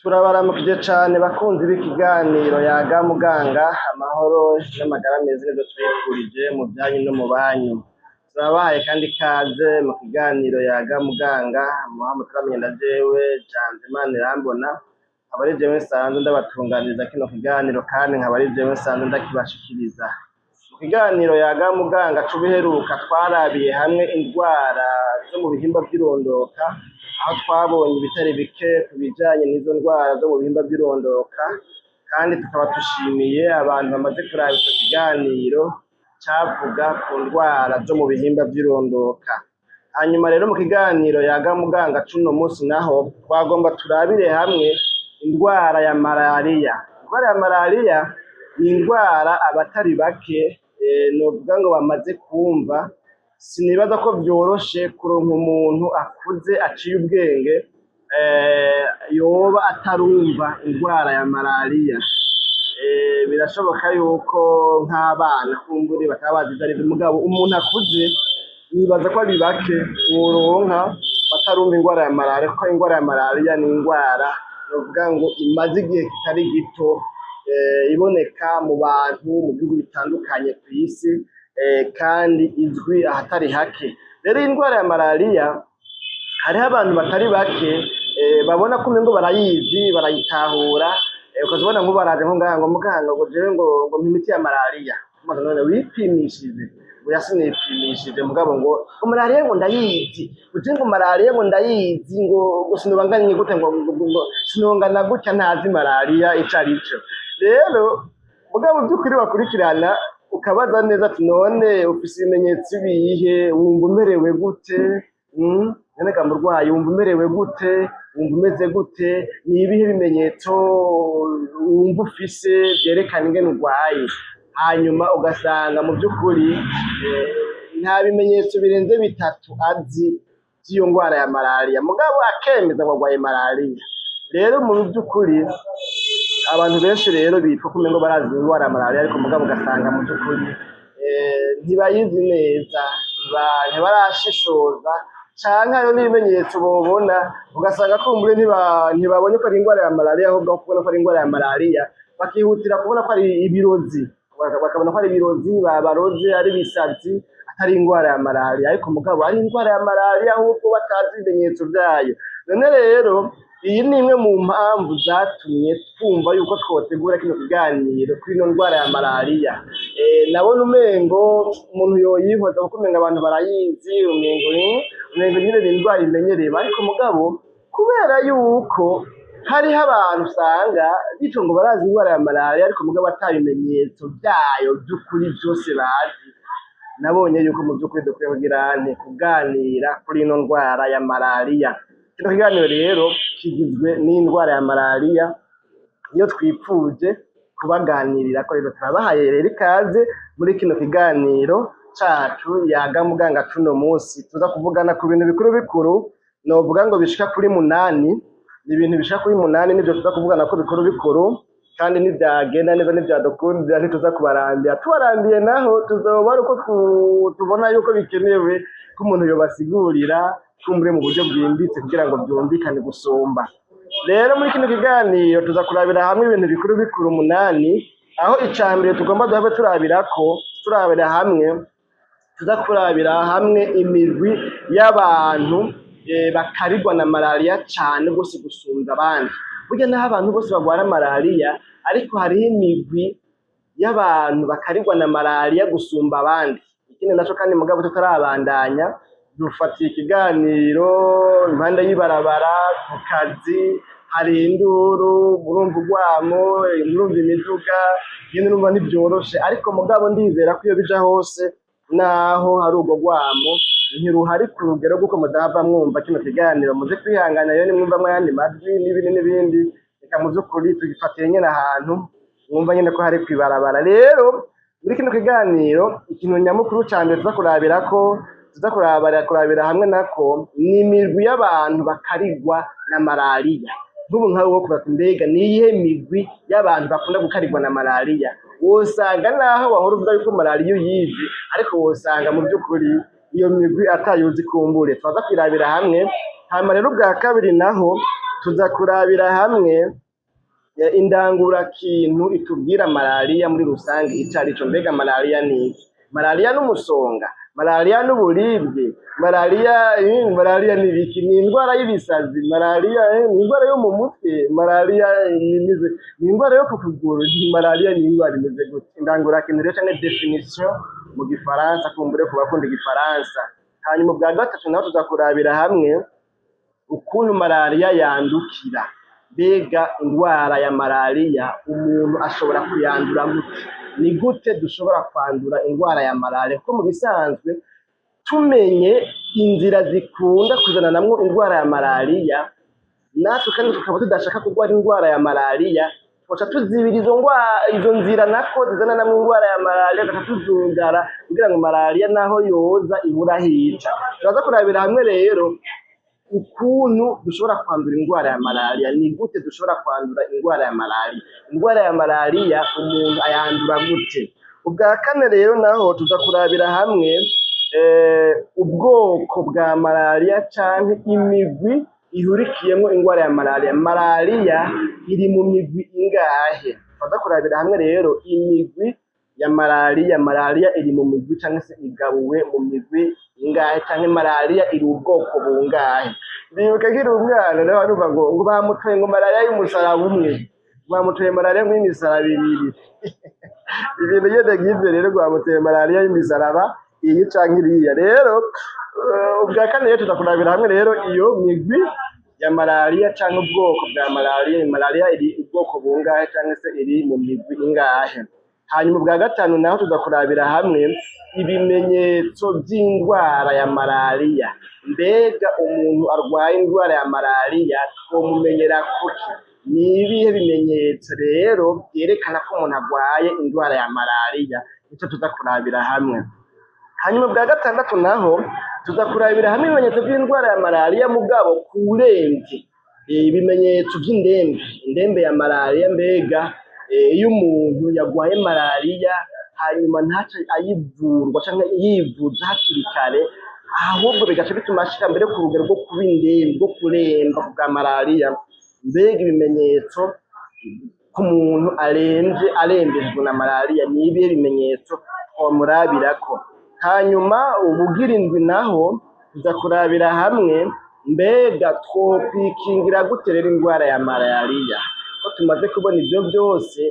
Turabaramukije cane bakunzi b'ikiganiro Yaga Muganga, amahoro n'amagara meza nivyo tubifurije mu vyanyu no mu banyu. Turabahaye kandi ikaze mu kiganiro Yaga Muganga, muba mutaramenye na jewe Janvier Manirambona, nkaba ari jewe nsanzwe ndabatunganiriza kino kiganiro kandi nkaba ari jewe nsanzwe ndakibashikiriza. Mu kiganiro Yaga Muganga cubiheruka twarabiye hamwe indwara zo mu bihimba vy'irondoka, aho twabonye ibitari bike ku bijanye n'izo ndwara zo mu bihimba vy'irondoka, kandi tukaba dushimiye abantu bamaze kuraba ico kiganiro cavuga ku ndwara zo mu bihimba vy'irondoka. Hanyuma rero mu kiganiro Yaga Muganga c'uno musi naho twagomba turabire hamwe indwara ya malariya. Indwara ya malariya ni indwara abatari bake novuga ngo bamaze kumva. Sinibaza ko vyoroshe kuronka umuntu akuze aciye ubwenge yoba atarumva indwara ya malariya. Birashoboka yuko nk'abana kumbure bataba bazi ivyo arivyo, mugabo umuntu akuze nibaza ko ari bake woronka batarumva indwara ya malariya, kuko indwara ya malariya ni indwara novuga ngo imaze igihe kitari gito iboneka mu bantu mu bihugu bitandukanye kw'isi, kandi izwi ahatari hake. Rero indwara ya malariya hariho abantu batari bake babona ko umengo barayizi barayitahura, ukazibona nk'ubu baraje nko ngaha ngo muganga ngo jewe ngo imiti ya malariya, none wipimishije? Oya sinipimishije, mugabo ngo malariya ngo ndayizi, uje ngo malariya ngo ndayizi, ngo sinobanganye gute, ngo sinongana gutya ntazi malariya ico arico. Rero mugabo by'ukuri bakurikirana ukabaza neza ati none ufise ibimenyetso ibihe, wumva umerewe gute, none ga murwayi wumva umerewe gute, wumva umeze gute, ni ibihe bimenyetso wumva ufise vyerekana ingene urwaye. Hanyuma ugasanga mu by'ukuri nta bimenyetso birenze bitatu azi vy'iyo ndwara ya malariya, mugabo akemeza ngo arwaye malariya. Rero mu by'ukuri abantu benshi rero bitwa kumengo barazi indwara ya malariya, ariko mugabo ugasanga mu by'ukuri ntibayizi neza, ntibarashishoza, canke hariho n'ibimenyetso bobona ugasanga kumbure ntibabonye ko ari indwara ya malariya, ahubwo kubona ko ari indwara ya malariya bakihutira kubona ko ari ibirozi, bakabona ko ari ibirozi babaroze, ari ibisazi, atari indwara ya malariya, ariko mugabo ari indwara ya malariya ahubwo batazi ibimenyetso vyayo. None rero iyi ni imwe mu mpamvu zatumye twumva yuko twotegura kino kiganiro kuri ino ndwara ya malariya. Nabona umengo umuntu yoyihoza kuko umenga abantu barayizi, umengo nyine ni indwara imenyerewe, ariko mugabo kubera yuko hariho abantu usanga bitwa ngo barazi indwara ya malariya, ariko mugabo ata bimenyetso vyayo vy'ukuri vyose bazi. Nabonye yuko mu vy'ukuri dukwiye kuganira kuri ino ndwara ya malariya. Kino kiganiro rero kigizwe n'indwara ya malariya, iyo twipfuje kubaganirira ko rero turabahaye rero ikaze muri kino kiganiro cacu Yaga Muganga c'uno musi. Tuza kuvugana ku bintu bikuru bikuru, novuga ngo bishika kuri 8, ni ibintu bishika kuri 8 nivyo tuza kuvugana ko bikuru bikuru, kandi nivyagenda neza nivyadukundira ntituza kubarambira. Tubarambiye naho tuzoba ari uko tubona yuko bikenewe ko umuntu yobasigurira kumbure mu buryo bwimbitse kugira ngo byumvikane gusumba. Rero muri kino kiganiro tuza kurabira hamwe ibintu bikuru bikuru 8, aho icambere tugomba duhave turabira hamwe imigwi y'abantu bakarigwa na malariya cane gose gusumba abandi. Burya naho abantu bose bagwara malariya, ariko hariho imigwi y'abantu bakarigwa na malariya gusumba abandi. Ikindi naco kandi mugabo tutarabandanya, dufatiye ikiganiro impande y'ibarabara, ku kazi, hari induru, murumva urwamo, murumva imiduga, nyene urumva ntivyoroshe, ariko mugabo ndizera ko iyo bija hose naho hari urwo rwamo ntiruhari ku rugero rw'uko mudahava mwumva kino kiganiro. Muze kwihangana rero nimwumvamwo ayandi majwi n'ibindi, reka mu vy'ukuri tugifatiye nyene ahantu mwumva nyene ko hari kw'ibarabara. Rero muri kino kiganiro ikintu nyamukuru cane tuza kurabira hamwe nako ni imigwi y'abantu bakarigwa na malariya. Nk'ubu nkawe wo kubaza mbega niyihe migwi y'abantu bakunda gukarigwa na malariya? Wosanga naho wahora uvuga yuko malariya uyizi, ariko wosanga mu by'ukuri iyo migwi atayuzi kumbure. Tuza kwirabira hamwe. Hanyuma rero ubwa kabiri naho tuza kurabira hamwe indangurakintu itubwira malariya muri rusange ico arico. Mbega malariya ni iki? Malariya n'umusonga, malariya n'uburibwe, malariya ni ibiki? Ni indwara y'ibisazi, malariya ni indwara yo mu mutwe, malariya ni indwara yo ku kuguru, malariya ni indwara imeze gute? Indangurakintu rero canke definition mu gifaransa, kumbure ku bakunda igifaransa. Hanyuma bwa gatatu naho tuza kurabira hamwe ukuntu malariya yandukira. Mbega indwara ya malariya umuntu ashobora kuyandura gute? Ni gute dushobora kwandura indwara ya malariya? Kuko mu bisanzwe tumenye inzira zikunda kuzananamwo indwara ya malariya, natwe kandi tukaba tudashaka kurwara indwara ya malariya, twaca tuzibira izo nzira nako zizananamwo indwara ya malariya, tugaca tuzugara kugira ngo malariya naho yoza ibura hica. Turaza kurabira hamwe rero ukuntu dushobora kwandura indwara ya malariya. Ni gute dushobora kwandura indwara ya malariya? Indwara ya malariya umuntu ayandura gute? Ubwa kane rero naho tuza kurabira hamwe ubwoko bwa malariya canke imigwi ihurikiyemo indwara ya malariya. Malariya iri mu migwi ingahe? Tuza kurabira hamwe rero imigwi ya malariya. Malariya iri mu migwi canke se igabuwe mu migwi ingahe, canke malariya iri ubwoko bungahe? Ndibuka nkiri umwana naho numva ngo bamutoye ngo malariya y'umusaraba umwe, bamutoye malariya nk'imisaraba ibiri. Ibintu nyene nk'ivyo rero, bamutoye malariya y'imisaraba iyi canke iriya. Rero ubwa kane rero tuza kurabira hamwe rero iyo migwi ya malariya canke ubwoko bwa malariya. Malariya iri ubwoko bungahe canke se iri mu migwi ingahe? Hanyuma ubwa gatanu naho tuza kurabira hamwe ibimenyetso by'indwara ya malariya. Mbega umuntu arwaye indwara ya malariya twomumenyera kuki? Ni ibihe bimenyetso rero byerekana ko umuntu arwaye indwara ya malariya? Nicyo tuza kurabira hamwe. Hanyuma bwa gatandatu naho tuza kurabira hamwe ibimenyetso by'indwara ya malariya mugabo kurenze ibimenyetso by'indembe. Indembe ya malariya, mbega iyo umuntu yarwaye malariya hanyuma ntace ayivurwa cyangwa yivuza hakiri kare, ahubwo bigaca bituma ashika mbere ku rugero rwo kuba indembe, rwo kuremba bwa malariya. Mbega ibimenyetso ku muntu arembejwe na malariya ni ibihe bimenyetso twamurabirako? Hanyuma ubugira indwi naho tuza kurabira hamwe mbega twokwikingira gute rero indwara ya malariya? Ko tumaze kubona ibyo byose,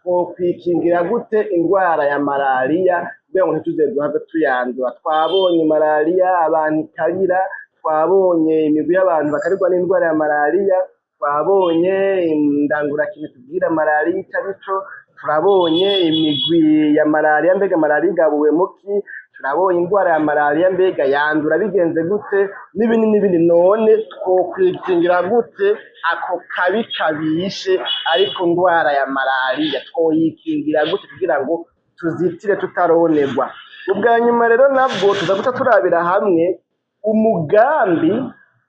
twokwikingira gute indwara ya malariya kugira ngo ntituze duhave tuyandura? Twabonye malariya abantu ikarira, twabonye imigwi y'abantu bakarirwa n'indwara ya malariya, twabonye indangurakintu tubwira malariya icyo arico, turabonye imigwi ya malariya, mbega malariya igabuwe muki, turabonye indwara ya malariya mbega yandura bigenze gute, n'ibindi n'ibindi. None twokwikingira gute ako kabi kabishe ariko indwara ya malariya? Twoyikingira gute kugira ngo tuzitire tutaronerwa? Ubwa nyuma rero nabwo tuza guca turabira hamwe umugambi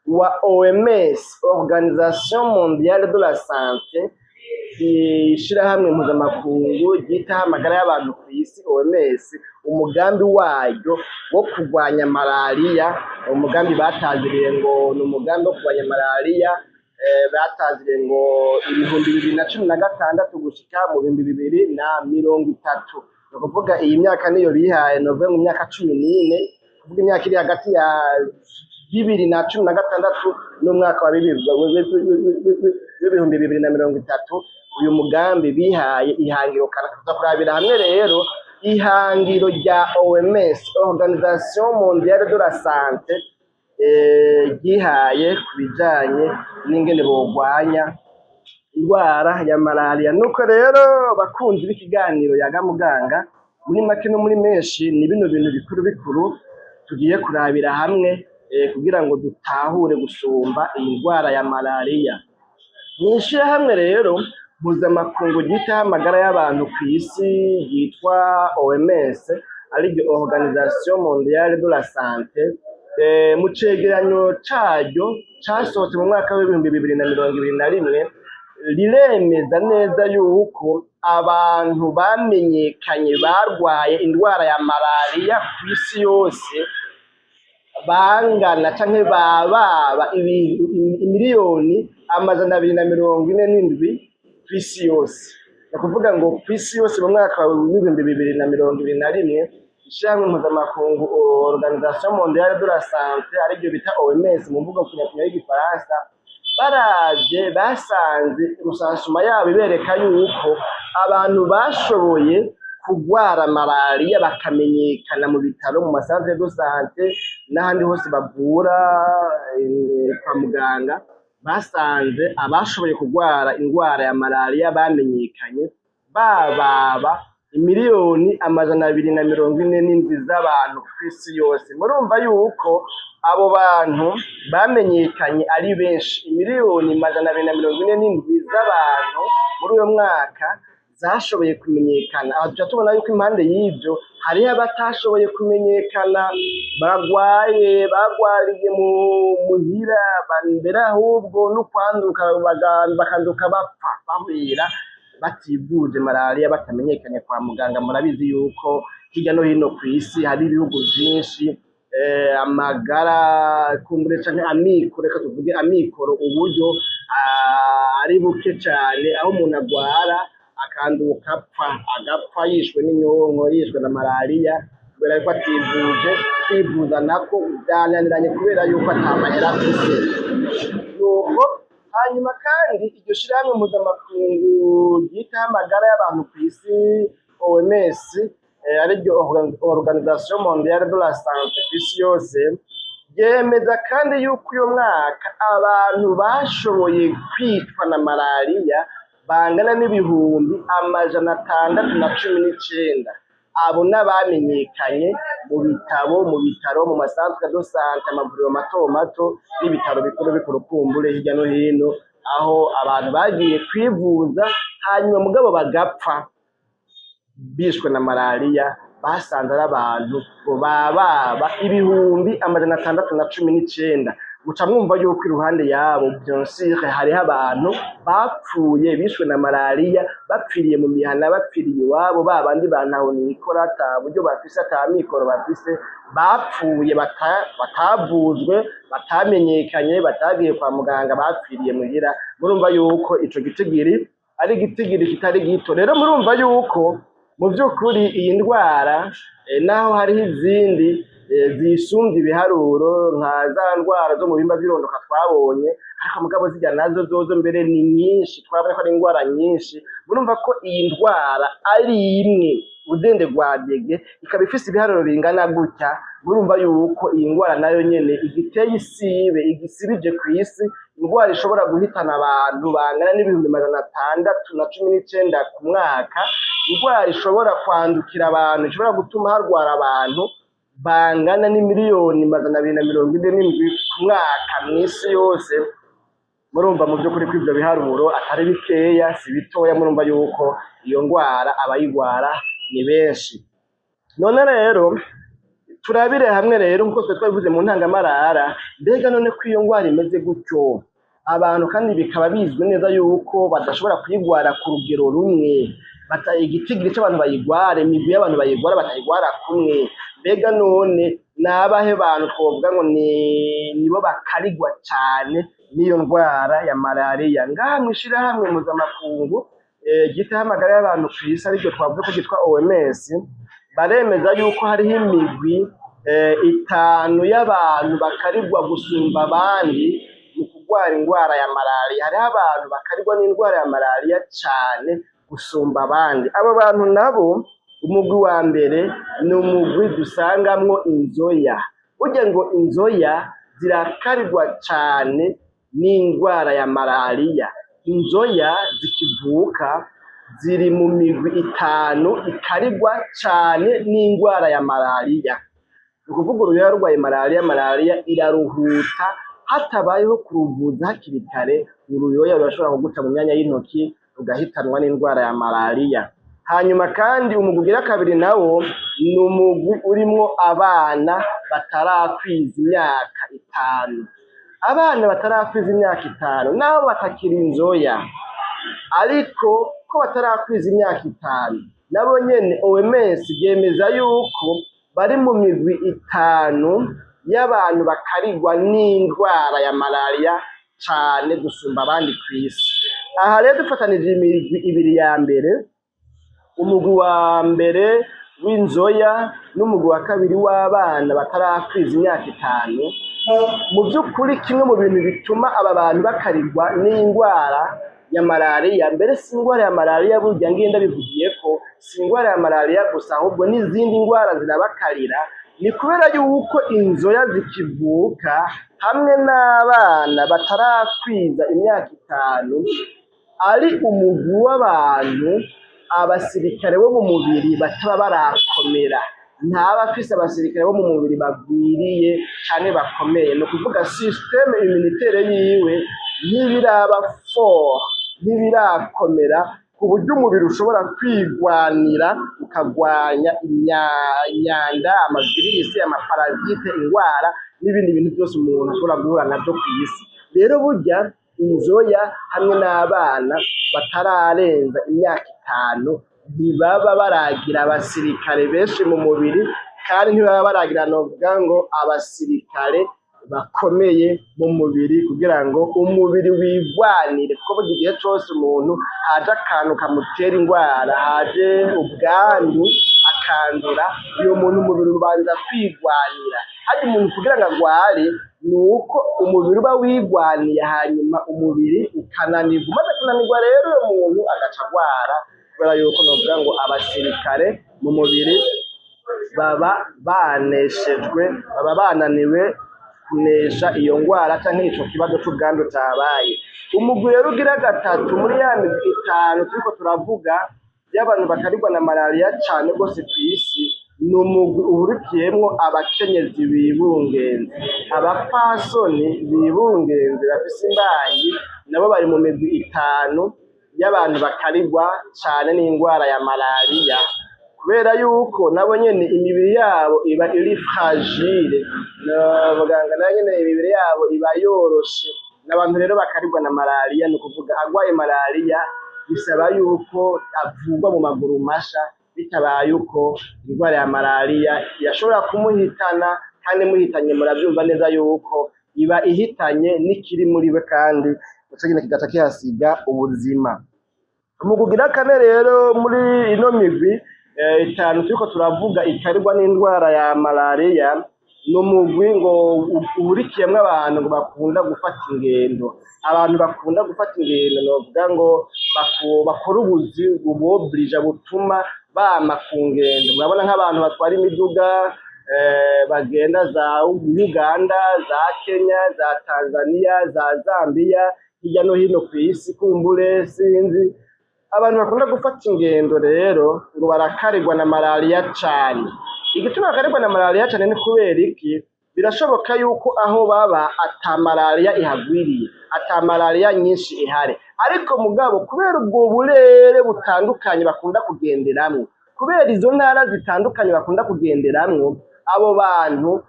wa OMS, Organisation Mondiale de la Santé, ishirahamwe mpuzamakungu ryitaho amagara y'abantu ku isi, OMS, umugambi wayo wo kurwanya malariya. Umugambi bataziriye ngo ni umugambi wo kurwanya malariya, bataziriye ngo 2016 gushika mu 2030. Ni ukuvuga iyi myaka niyo bihaye, ni ukuvuga mu myaka 14, kuvuga imyaka iri hagati ya 2016 n'umwaka wa 2030. Uyu mugambi bihaye ihangiro kana. Tuza kurabira hamwe rero ihangiro rya OMS, Organisation Mondiale de la Santé, gihaye kubijanye n'ingene bogwanya indwara ya malariya. Nuko rero bakunzi b'ikiganiro Yaga Muganga, muri make no muri menshi, ni bino bintu bikuru bikuru tugiye kurabira hamwe kugira ngo dutahure gusumba iyi ndwara ya malariya. Mw'ishirahamwe rero mpuzamakungu ryitaho amagara y'abantu ku isi yitwa OMS, ariryo Organisation Mondiale de la Santé, mu cegeranyo caryo casohotse mu mwaka w'ibihumbi 2021 riremeza neza yuko abantu bamenyekanye barwaye indwara ya malariya ku isi yose bangana canke bababa imiliyoni 247 kw'isi yose. Ni ukuvuga ngo kw'isi yose mu mwaka wa 2021 ishirahamwe mpuzamakungu Organisation Mondiale de la Santé ariryo bita OMS mu mvugo kinyarwanda y'igifaransa, baravye basanze rusansuma yabo ibereka yuko abantu bashoboye kugwara malariya bakamenyekana mu bitaro, mu masantere de sante n'ahandi hose bavura kwa muganga, basanze abashoboye kugwara indwara ya malariya bamenyekanye bababa imiliyoni 247 z'abantu kw'isi yose. Murumva yuko abo bantu bamenyekanye ari benshi, imiliyoni 247 z'abantu muri uyo mwaka zashoboye kumenyekana. Aho tuca tubona yuko impande y'ivyo hariho abatashoboye kumenyekana, bagwariye muhira, mbere ahubwo no kwanduka bakanduka bapfa bahwera bativuje malariya batamenyekanye kwa muganga. Murabizi yuko hirya no hino kw'isi hari ibihugu vyinshi amagara kumbure canke amikoro, reka tuvuge amikoro, uburyo ari buke cane, aho umuntu agwara akanduka agapfa yishwe n'inyonko, yishwe na malariya kubera yuko ativuje. Kwivuza nako vyananiranye kubera yuko ata mahera afise. Nuko hanyuma kandi iryo shirahamwe mpuzamakungu ryitaho amagara y'abantu kw'isi OMS ariryo Organisation Mondiale de la Santé kw'isi yose, ryemeza kandi yuko uyo mwaka abantu bashoboye kwicwa na malariya bangana n'ibihumbi 619. Abo n'abamenyekanye mu bitaro, mu masantere de sante, amavuriro mato mato n'ibitaro bikuru kumbure hirya no hino, aho abantu bagiye kwivuza hanyuma mugabo bagapfa bishwe na malariya. Basanze ari abantu bababa ibihumbi 619. Guca mwumva yuko iruhande yabo byonsire hariho abantu bapfuye bishwe na malariya, bapfiriye mu mihana, bapfiriye iwabo, babandi bantaho nikora ata buryo bafise, ata mikoro bafise, bapfuye batavujwe, batamenyekanye, batagiye kwa muganga, bapfiriye muhira. Murumva yuko ico gitigiri ari gitigiri kitari gito. Rero murumva yuko mu by'ukuri iyi ndwara naho hariho izindi zisumvye ibiharuro nka za ndwara zo mu bihimba vy'irondoka twabonye, ariko mugabo zirya nazo zozo mbere ni nyinshi, twabona ko ari indwara nyinshi. Murumva ko iyi ndwara ari imwe udende rwadege ikaba ifise ibiharuro bingana gutya. Murumva yuko iyi ndwara nayo nyene igiteye isibe, igisibije kw'isi, indwara ishobora guhitana abantu bangana n'ibihumbi 619 ku mwaka, indwara ishobora kwandukira abantu, ishobora gutuma harwara abantu bangana n'imiliyoni 247 ku mwaka mw'isi yose. Murumva mu by'ukuri ko ivyo biharuro atari bikeya, si bitoya. Murumva yuko iyo ndwara abayigwara ni benshi. None rero turabire hamwe rero nkuko twe twabivuze mu ntangamarara, mbega none ko iyo ndwara imeze gutyo abantu kandi bikaba bizwi neza yuko badashobora kuyigwara ku rugero rumwe, igitigiri c'abantu bayigwara, imigwi y'abantu bayigwara batayigwara kumwe, mbega none nabahe bantu twovuga ngo nibo bakarigwa cane n'iyo ndwara ya malariya? Ngaha mw'ishirahamwe mpuzamakungu ryitaho amagara y'abantu kw'isi ariryo twavuze ko ryitwa OMS, baremeza yuko hariho imigwi 5 y'abantu bakarigwa gusumba abandi mu kugwara indwara ya malariya. Hariho abantu bakarigwa n'indwara ya malariya cane gusumba abandi. Abo bantu nabo, umugwi wa mbere ni umugwi dusangamwo inzoya. Burya ngo inzoya zirakarigwa cane n'indwara ya malariya. Inzoya zikivuka ziri mu migwi 5 ikarigwa cane n'indwara ya malariya. Ni ukuvuga uruyoya rurwaye malariya iraruhuta, hatabayeho kuruvuza hakiri kare, uruyoya rurashobora kuguca mu myanya y'intoki rugahitanwa n'indwara ya malariya. Hanyuma kandi umugwi ugira kabiri nawo ni umugwi urimwo abana batarakwiza imyaka 5. Abana batarakwiza imyaka 5 nabo batakiri inzoya, ariko ko batarakwiza imyaka 5 nabo nyene OMS yemeza yuko bari mu migwi 5 y'abantu bakarigwa n'indwara ya malariya cane gusumba abandi kw'isi. Aha rero dufatanije imigwi ibiri ya mbere, umugwi wa mbere w'inzoya n'umugwi wa kabiri w'abana batarakwiza imyaka 5, mu by'ukuri kimwe mu bintu bituma aba bantu bakarigwa n'indwara ya malariya, mbere si indwara ya malariya burya ngenda bivugiye ko si indwara ya malariya gusa ahubwo n'izindi ndwara zirabakarira, ni kubera yuko inzoya zikivuka hamwe n'abana batarakwiza imyaka 5 ari umugwi w'abantu abasirikare bo mu mubiri bataba barakomera, ntaba afise abasirikare bo mu mubiri bagwiriye cane bakomeye, ni ukuvuga systeme immunitaire yiwe ntibiraba fort, ntibirakomera ku buryo umubiri ushobora kwigwanira ukagwanya imyanda, amavirisi, amaparasite, indwara n'ibindi bintu byose umuntu ashobora guhura navyo kw'isi. Rero burya inzoya hamwe n'abana batararenza imyaka 5 ntibaba baragira abasirikare benshi mu mubiri, kandi ntibaba baragira novuga ngo abasirikare bakomeye mu mubiri kugira ngo umubiri wigwanire, kuko burya igihe cose umuntu haje akantu kamutera indwara, haje ubwandu akandura, uyo muntu umubiri ubanza kwigwanira. Harya umuntu kugira ngo agware ni uko umubiri uba wigwaniye, hanyuma umubiri ukananirwa, umaze kunanirwa rero uyo muntu agaca agwara, kubera yuko novuga ngo abasirikare mu mubiri baba baneshejwe, baba bananiwe kunesha iyo ngwara canke ico kibazo c'ubwandu cabaye. Umugwi rero ugira gatatu muri ya migwi 5 turiko turavuga y'abantu bakarigwa na malariya cane gose kw'isi, ni umugwi uhurikiyemwo abakenyezi bibungenze, abapfasoni bibungenze bafise imbanyi, nabo bari mu migwi 5 y'abantu bakarigwa cane n'indwara ya malariya, kubera yuko nabo nyene imibiri yabo iba iri fragile, abaganga nabo nyene imibiri yabo iba yoroshe. N'abantu rero bakarigwa na malariya, ni ukuvuga agwaye malariya bisaba yuko avugwa mu maguru masha, bitabaye uko indwara ya malariya yashobora kumuhitana, kandi muhitanye muravyumva neza yuko iba ihitanye n'ikiri muri we, kandi ico nyene kigaca kihasiga ubuzima. Mu kugira kane rero muri ino migwi 5 turiko turavuga ikarigwa n'indwara ya malariya, ni umugwi ngo uhurikiyemwo abantu ngo bakunda gufata ingendo. Abantu bakunda gufata ingendo novuga ngo bakora ubuzi bubobrija butuma bama ku ngendo. Murabona nk'abantu batwara imiduga bagenda za Uganda, za Kenya, za Tanzania, za Zambia, hirya no hino kw'isi kumbure sinzi. Abantu bakunda gufata ingendo rero ngo barakarigwa na malariya cane. Igituma bakarigwa na malariya cane ni kubera iki? Birashoboka yuko aho baba ata malariya ihagwiriye, ata malariya nyinshi ihari, ariko mugabo kubera ubwo burere butandukanye bakunda kugenderamwo, kubera izo ntara zitandukanye bakunda kugenderamwo, abo bantu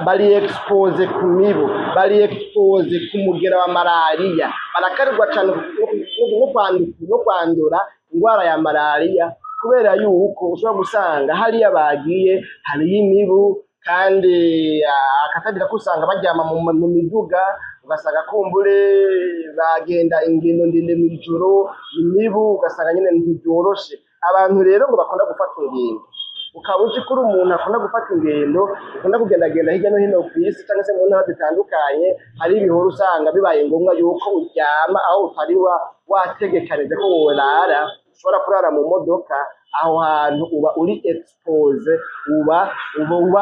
bari expose ku mibu, bari expose ku mugera wa malariya, barakarigwa cane no kwandura indwara ya malariya, kubera yuko ushobora gusanga hariya bagiye hariyo imibu, kandi akatagira ko usanga baryama mu miduga, ugasanga kumbure bagenda ingendo ndende mw'ijoro, imibu ugasanga nyene ntibyoroshe. Abantu rero ngo bakunda gufata ingendo, ukaba uzi ko uri umuntu akunda gufata ingendo, ukunda kugendagenda hirya no hino kw'isi cyangwa se mu ntara zitandukanye, hari ibihuru usanga bibaye ngombwa yuko uryama aho utari wategekanije ko worara, ushobora kurara mu modoka. Aho hantu uba uri expose, uba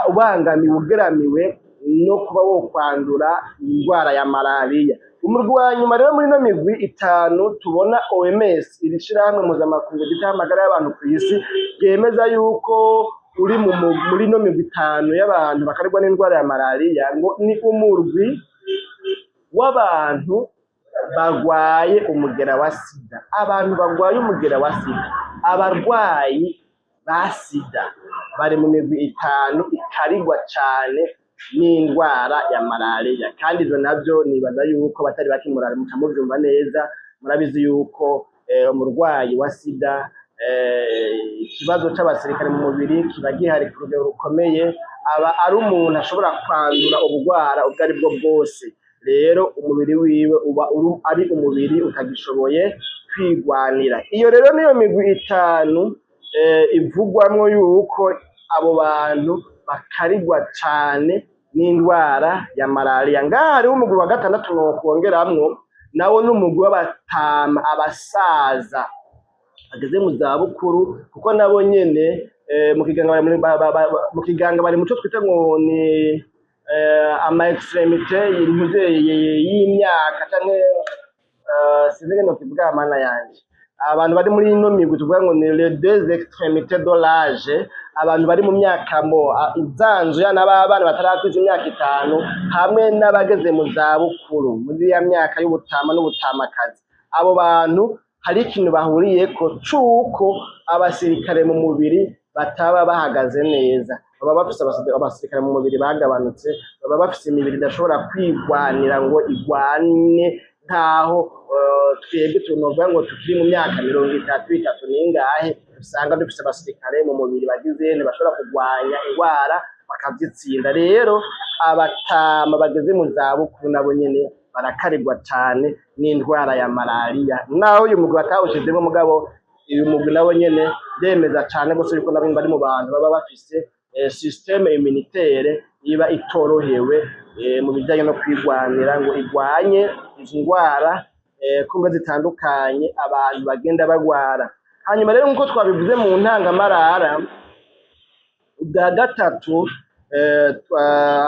ubangamiwe, ugeramiwe no kuba wo kwandura indwara ya malariya. Umurwi wa nyuma rero muri no migwi 5 tubona OMS, iri shirahamwe mpuzamakungu ryitaho amagara y'abantu kw'isi, ryemeza yuko uri muri no migwi 5 y'abantu bakarigwa n'indwara ya malariya, ngo ni umurwi w'abantu bagwaye umugera wa sida. Abantu bagwaye umugera wa sida, abarwayi ba sida bari mu migwi 5 ikarigwa cane n'indwara ya malariya, kandi ivyo navyo nibaza yuko batari bakimurara muca muvyumva neza. Murabizi yuko umurwayi wa sida ikibazo c'abasirikare mu mubiri kiba gihari ku rugero rukomeye, aba ari umuntu ashobora kwandura ubugwara ubwo ari bwo bwose. Rero umubiri wiwe uba ari umubiri utagishoboye kwigwanira. Iyo rero niyo migwi itanu ivugwamwo yuko abo bantu bakarigwa cane n'indwara ya malariya. Ngaha hariho umugwi wa gatandatu nokwongeramwo, nawo n'umugwi w'abatama, abasaza bageze mu zabukuru, kuko nabo nyene mu kiganga bari muco twita ngo ni ama extremité y'imyaka canke sinzi ngene nokivuga amana yanje. Abantu bari muri ino migwi tuvuga ngo ni les deux extrémités de l'âge, abantu bari mu myaka izanzuya n'abana batarakwiza imyaka 5 hamwe n'abageze mu zabukuru muri ya myaka y'ubutama n'ubutamakazi. Abo bantu hari ikintu bahuriyeko c'uko abasirikare mu mubiri bataba bahagaze neza, baba bafise abasirikare mu mubiri bagabanutse, baba bafise imibiri idashobora kwigwanira ngo igwane nkaho twebwe tunovuga ngo tukiri mu myaka 33 n'ingahe, usanga dufise abasirikare mu mubiri bagize ntibashobora kugwanya indwara bakavyitsinda. Rero abatama bageze mu zabukuru nabo nyene barakarirwa cane n'indwara ya malariya, naho uyu mugwi batawushizemo mugabo uyu mugwi nawo nyene yemeza cane gose yuko nabo bari mu bantu baba bafise systeme immunitaire iba itorohewe mu bijanye no kwigwanira ngo igwanye izo ndwara kumbe zitandukanye abantu bagenda bagwara. Hanyuma rero nkuko twabivuze mu ntangamarara, ubwa gatatu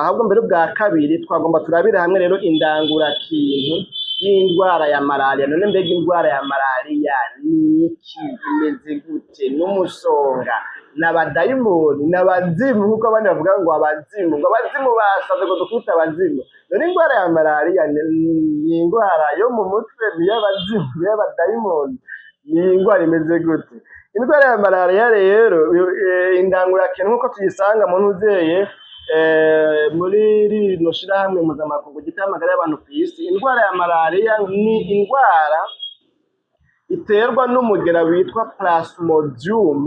ahubwo mbere ubwa kabiri twagomba turabire hamwe rero indangurakintu y'indwara ya malariya. None mbega indwara ya malariya ni iki, imeze gute? N'umusonga, n'abadayimoni, n'abazimu, nkuko abandi bavuga ngo abazimu, ngo abazimu basaze ngo dukubita abazimu. None indwara ya malariya ni indwara yo mu mutwe, ni y'abazimu, ni y'abadayimoni, ni indwara imeze gute? Indwara ya malariya rero indangurakintu nkuko tuyisanga mu ntuzeye muri rino shirahamwe mpuzamakungu ryitaho amagara y'abantu kw'isi, indwara ya malariya ni indwara iterwa n'umugera witwa plasmodium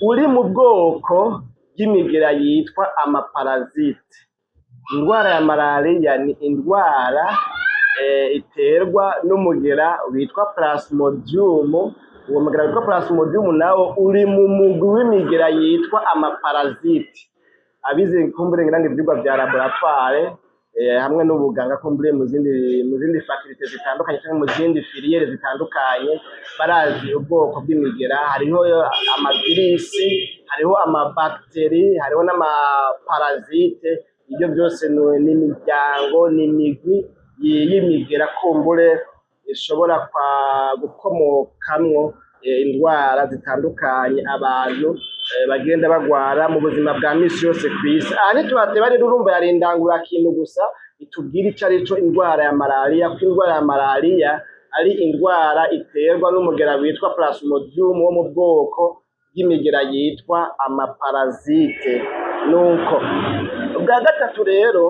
uri mu bwoko bw'imigera yitwa amaparasite. Indwara ya malariya ni indwara iterwa n'umugera witwa plasmodium. Uwo mugera witwa plasmodium nawo uri mu mugwi w'imigera yitwa amaparasite. Abize kumbure ngirango ivyigwa vya laboratoire hamwe n'ubuganga kumbure mu zindi faculté zitandukanye cyangwa mu zindi filiere zitandukanye barazi ubwoko bw'imigera. Hariho amavirisi, hariho amabakteri, hariho n'amaparasite. Ibyo byose ni imiryango, ni imigwi y'imigera kumbure ishobora gukomokamwo indwara zitandukanye abantu bagenda bagwara mu buzima bwa misi yose kw'isi. Aha ntituhateba rero, urumva yari indangurakintu gusa itubwira ico arico indwara ya malariya, ko indwara ya malariya ari indwara iterwa n'umugera witwa plasmodium wo mu bwoko bw'imigera yitwa amaparasite. Nuko ubwa gatatu rero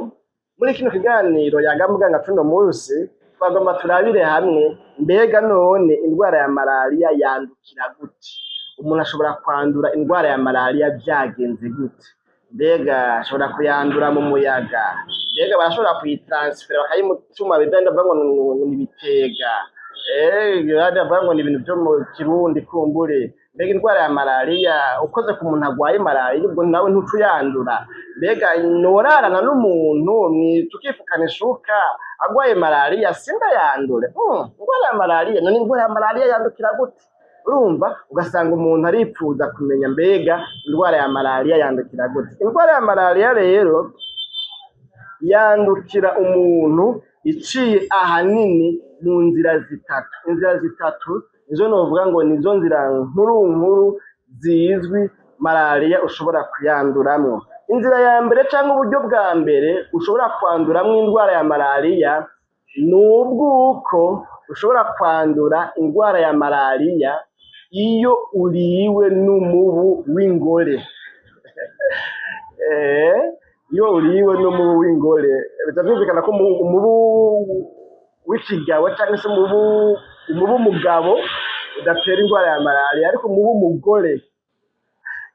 muri kino kiganiro yagamuganga cuno munsi twagomba turabire hamwe, mbega none indwara ya malariya yandukira gute? Umuntu ashobora kwandura indwara ya malariya byagenze gute? Mbega ashobora kuyandura mu muyaga? Mbega barashobora kuyitransfera bakayimutuma bidanda bavuga ngo ni bitega? Bavuga ngo ni ibintu byo mu Kirundi kumbure. Mbega indwara ya malariya ukoze ku muntu agwaye malariya ubwo nawe ntucuyandura? Mbega norarana n'umuntu tukifukana ishuka agwaye malariya sinda yandure? Indwara ya malariya, none indwara ya malariya yandukira gute? Urumva ugasanga umuntu aripfuza kumenya mbega indwara ya malariya yandukira gute. Indwara ya malariya rero yandukira umuntu iciye ahanini mu nzira zitatu. Inzira zitatu nizo novuga ngo nizo nzira nkuru zizwi malariya ushobora kuyanduramwo. Inzira ya mbere cyangwa uburyo bwa mbere ushobora kwanduramwo indwara ya malariya ni ubwuko ushobora kwandura indwara ya malariya iyo uriwe n'umubu w'ingore. Iyo uriwe n'umubu w'ingore bitavyumvikana ko umubu w'ikigabo cyangwa se umubu mugabo udatera indwara ya malariya, ariko umubu w'umugore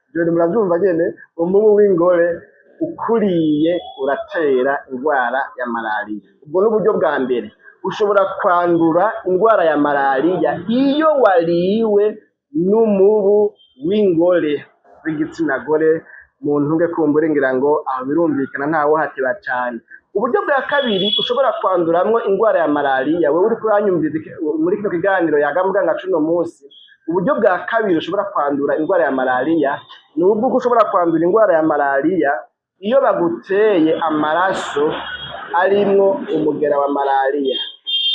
ibyo murabyumva nyene, umubu w'ingore ukuriye uratera indwara ya malariya. Ubwo n'uburyo bwa mbere ushobora kwandura indwara ya malariya iyo wariwe n'umubu w'ingore w'igitsina gore. Mu ntunge kumbure ngira ngo aho birumvikana ntawo hatiba cyane. Uburyo bwa kabiri ushobora kwanduramwo indwara ya malariya, wewe uri kuranyumviza muri kino kiganiro yaga muganga cuno munsi, uburyo bwa kabiri ushobora kwandura indwara ya malariya ni ubwo ushobora kwandura indwara ya malariya iyo baguteye amaraso arimwo umugera wa malariya.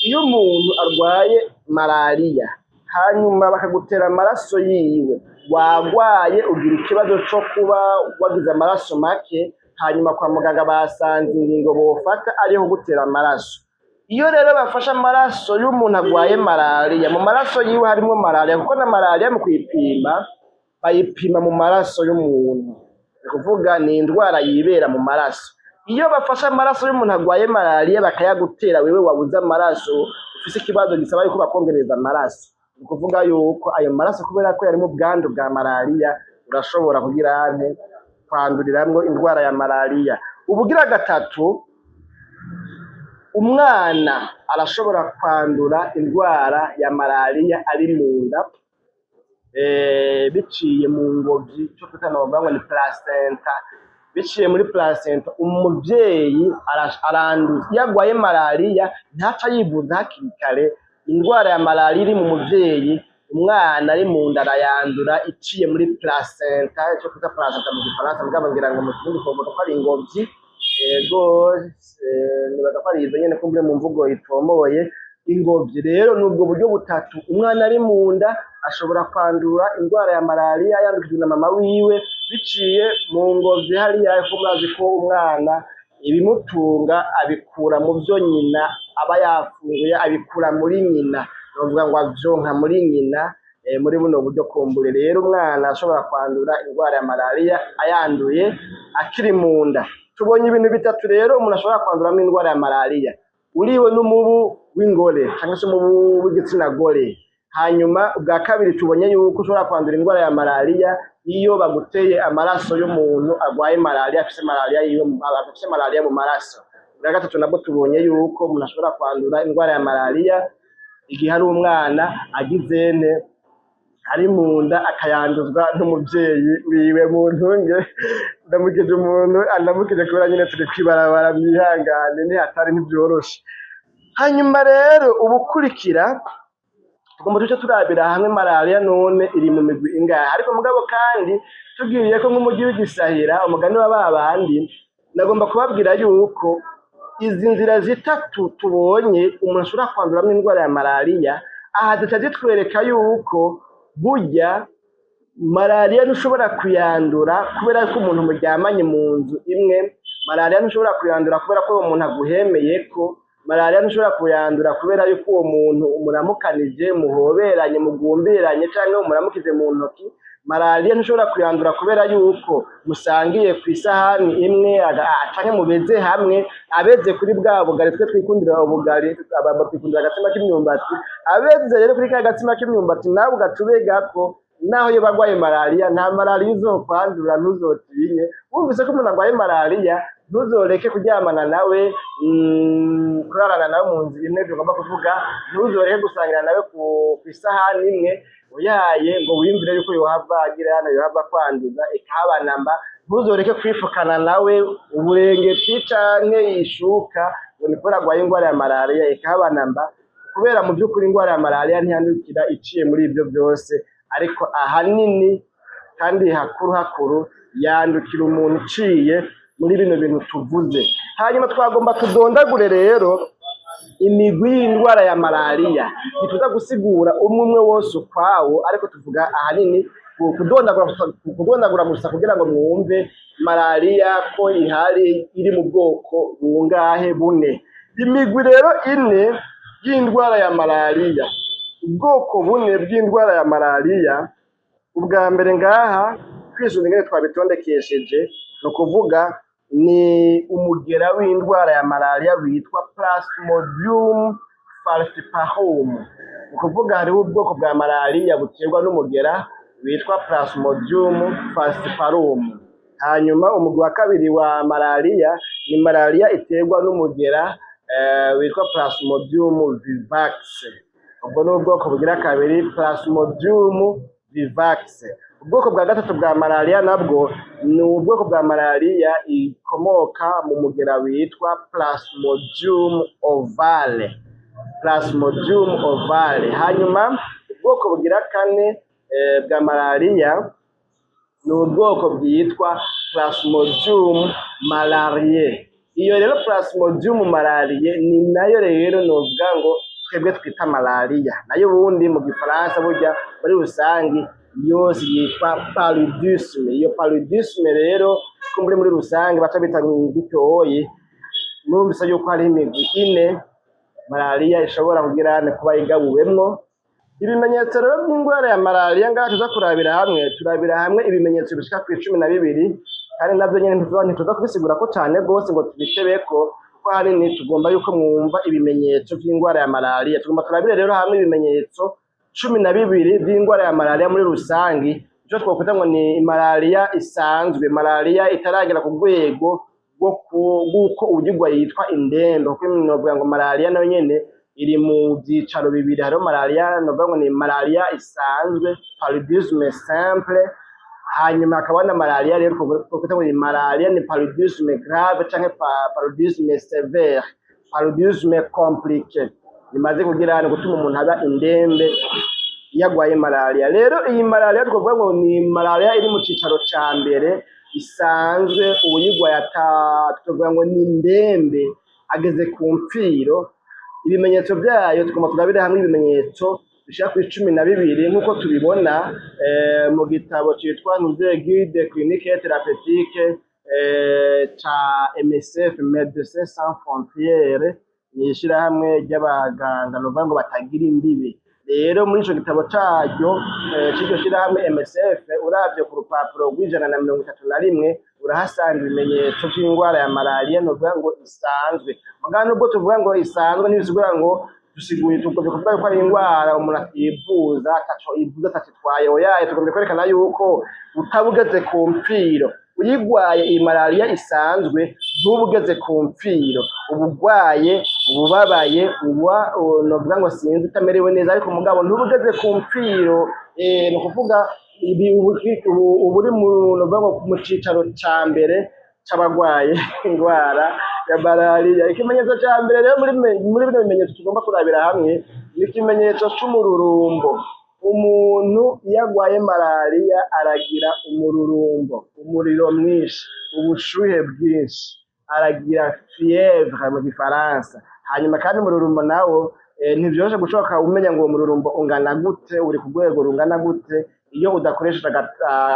Iyo umuntu arwaye malariya hanyuma bakagutera amaraso yiwe, wagwaye ugira ikibazo cyo kuba wagize amaraso make, hanyuma kwa muganga basanze ingingo bofata ariho gutera amaraso. Iyo rero bafashe amaraso y'umuntu arwaye malariya, mu maraso yiwe harimo malariya, kuko na malariya mu kuyipima bayipima mu maraso y'umuntu, ni kuvuga ni indwara yibera mu maraso. Iyo bafashe amaraso y'umuntu arwaye malariya bakayagutera wewe wabuze amaraso, ufise ikibazo gisaba yuko bakongereza amaraso, ni kuvuga yuko ayo maraso kubera ko yarimo ubwandu bwa malariya urashobora kugira kwanduriramwo indwara ya malariya. Ubugira gatatu, umwana arashobora kwandura indwara ya malariya ari mu nda biciye mu ngobyi, cyo tutanavuga ngo ni placenta. Biciye muri placenta umuvyeyi aranduza. Iyo agwaye malariya ntaca yivuza hakiri kare, indwara ya malariya iri mu muvyeyi, umwana ari mu nda arayandura iciye muri placenta, cyo twita placenta mu gifaransa, mugabo ngira ngo mu kirundi twovuga ko ari ingobyi. Ego nibaza ko ari izo nyene kumbure mu mvugo itomoye. Ingobyi rero nubwo buryo butatu umwana ari mu nda ashobora kwandura indwara ya malariya yandukijwe na mama wiwe biciye mu ngobyi hariya, ko murazi ko umwana ibimutunga abikura mu byo nyina aba yafunguye, abikura muri nyina, novuga ngo avyonka muri nyina. Muri buno buryo kumbure rero umwana ashobora kwandura indwara ya malariya ayanduye akiri mu nda. Tubonye ibintu bitatu rero umuntu ashobora kwanduramo indwara ya malariya: uriwe n'umubu w'ingore cyangwa se umubu w'igitsina gore. Hanyuma ubwa kabiri tubonye yuko ushobora kwandura indwara ya malariya iyo baguteye amaraso y'umuntu arwaye malariya, afise malariya mu maraso. Ubwa gatatu nabwo tubonye yuko umuntu ashobora kwandura indwara ya malariya igihe ari umwana agizene ari mu nda akayanduzwa n'umuvyeyi wiwe. Mu ntunge ndamukije umuntu andamukije kubera nyine turi kwibarabara, mwihangane ntihatari ntibyoroshe. Hanyuma rero ubukurikira tugomba duce turabira hamwe malariya none iri mu migwi ingahe. Ariko mugabo kandi tugiriye ko nk'umujyi w'igisahira, umugani wa babandi, nagomba kubabwira yuko izi nzira zitatu tubonye umuntu ashobora kwanduramwo indwara ya malariya, aha duca zitwereka yuko burya malariya ntushobora kuyandura kubera ko umuntu muryamanye mu nzu imwe. Malariya ntushobora kuyandura kubera ko uwo muntu aguhemeye ko. Malariya ntushobora kuyandura kubera yuko uwo muntu umuramukanije, muhoberanye, mugumbiranye cyangwa umuramukize mu ntoki. Malariya ntushobora kuyandura kubera yuko musangiye ku isahani imwe canke mubeze hamwe, abeze kuri bwa bugari twe twikundira ubugari, twikundira agatsima k'imyumbati, abeze rero kuri ka gatsima k'imyumbati nawe ugacubegako. Naho iyo bagwaye malariya nta malariya uzokwandura, ntuzotinye. Wumvise ko umuntu agwaye malariya ntuzoreke kuryamana nawe, kurarana nawe mu nzu imwe, tugomba kuvuga ntuzoreke gusangira nawe ku isahani imwe uyaye ngo wiyumvire yuko yohava agira hano, yohava kwanduza ikahaba namba. Ntuzoreke kwifukana nawe uburengeti canke ishuka ngo niko aragwaye indwara ya malariya ikahaba namba, kubera mu by'ukuri indwara ya malariya ntiyandukira iciye muri ibyo byose, ariko ahanini kandi hakuru yandukira umuntu iciye muri bino bintu tuvuze. Hanyuma twagomba tudondagure rero imigwi y'indwara ya malariya, ntituza gusigura umwe wose ukwawo, ariko tuvuga ahanini kudondagura gusa kugira ngo mwumve malariya ko ihari iri mu bwoko bungahe bune. Imigwi rero ine y'indwara ya malariya, ubwoko bune bw'indwara ya malariya. Ubwa mbere ngaha kwisunga ingene twabitondekesheje, ni ukuvuga ni umugera w'indwara ya malariya witwa Plasmodium falciparum. Ni ukuvuga hariho ubwoko bwa malariya buterwa n'umugera witwa Plasmodium falciparum. Hanyuma umugwi wa kabiri wa malariya ni malariya iterwa n'umugera witwa Plasmodium vivax. Ubwo ni ubwoko bugira kabiri, Plasmodium vivax. Ubwoko bwa gatatu bwa malariya nabwo ni ubwoko bwa malariya ikomoka mu mugera witwa Plasmodium ovale. Plasmodium ovale. Hanyuma ubwoko bugira kane bwa malariya ni ubwoko bwitwa Plasmodium malariae. Iyo rero Plasmodium malariae ni nayo rero novuga ngo twebwe twita malariya, nayo ubundi mu gifaransa burya muri rusangi yose yitwa paludisme. Iyo paludisme rero kumbure muri rusangi baca bita gutyoye, numvise yuko hari imigwi ine malariya ishobora kugira kuba igabuwemwo. Ibimenyetso rero by'indwara ya malariya ngaha tuza turabira hamwe ibimenyetso bishika ku 12, kandi navyo nyene ntituza kubisigura ko cane gose ngo tubitebeko, kuko ahanini tugomba yuko mwumva ibimenyetso by'indwara ya malariya. Tugomba turabire rero hamwe ibimenyetso 12 by'indwara ya malariya muri rusangi, icyo twakwita ngo ni malariya isanzwe, malariya itaragera ku rwego bw'uko uyigwa yitwa indembe, kuko novuga ngo malariya nayo nyene iri mu byicaro bibiri. Hariho malariya novuga ngo ni malariya isanzwe, paludisme simple, hanyuma hakaba na malariya rero twakwita ngo ni malariya ni paludisme grave canke paludisme severe, paludisme compliqué, imaze kugira gutuma umuntu aba indembe yagwaye malariya. Rero iyi malariya twavuga ngo ni malariya iri mu cicaro ca mbere isanzwe, uyigwaye tukavuga ngo ni indembe ageze ku mpfiro. Ibimenyetso byayo tugomba turabire hamwe ibimenyetso bishaka ku 12 nk'uko tubibona mu gitabo cyitwa Guide clinique et thérapeutique ca MSF, Médecins Sans Frontières, ni ishirahamwe ry'abaganga novuga ngo batagira imbibe. Rero muri ico gitabo cyaryo cy'iryo shirahamwe MSF, uravye ku rupapuro rw'131 urahasanga ibimenyetso by'indwara ya malariya novuga ngo isanzwe. Mugabo nubwo tuvuga ngo isanzwe ntibisigura ngo dusiguye tugombye kuvuga ko ari indwara umuntu ativuza ataco ivuza atitwaye. Oya, tugombye kwerekana yuko utabugeze ku mpfiro. Uyigwaye iyi malariya isanzwe ntubugeze ku mpfiro, ubugwaye ububabaye uba novuga ngo sinzi utamerewe neza, ariko mugabo ntubugeze ku mpfiro. Ni ukuvuga uburi mu cicaro ca mbere c'abagwaye indwara ya malariya. Ikimenyetso ca mbere rero muri bino bimenyetso tugomba kurabira hamwe ni ikimenyetso c'umururumbo. Umuntu iyo agwaye malariya aragira umururumbo, umuriro mwinshi, ubushuhe bwinshi, aragira fièvre mu gifaransa. Hanyuma kandi umururumbo nawo ntivyoroshe gushoboka umenya ngo uwo mururumbo ungana gute, uri ku rwego rungana gute iyo udakoresheje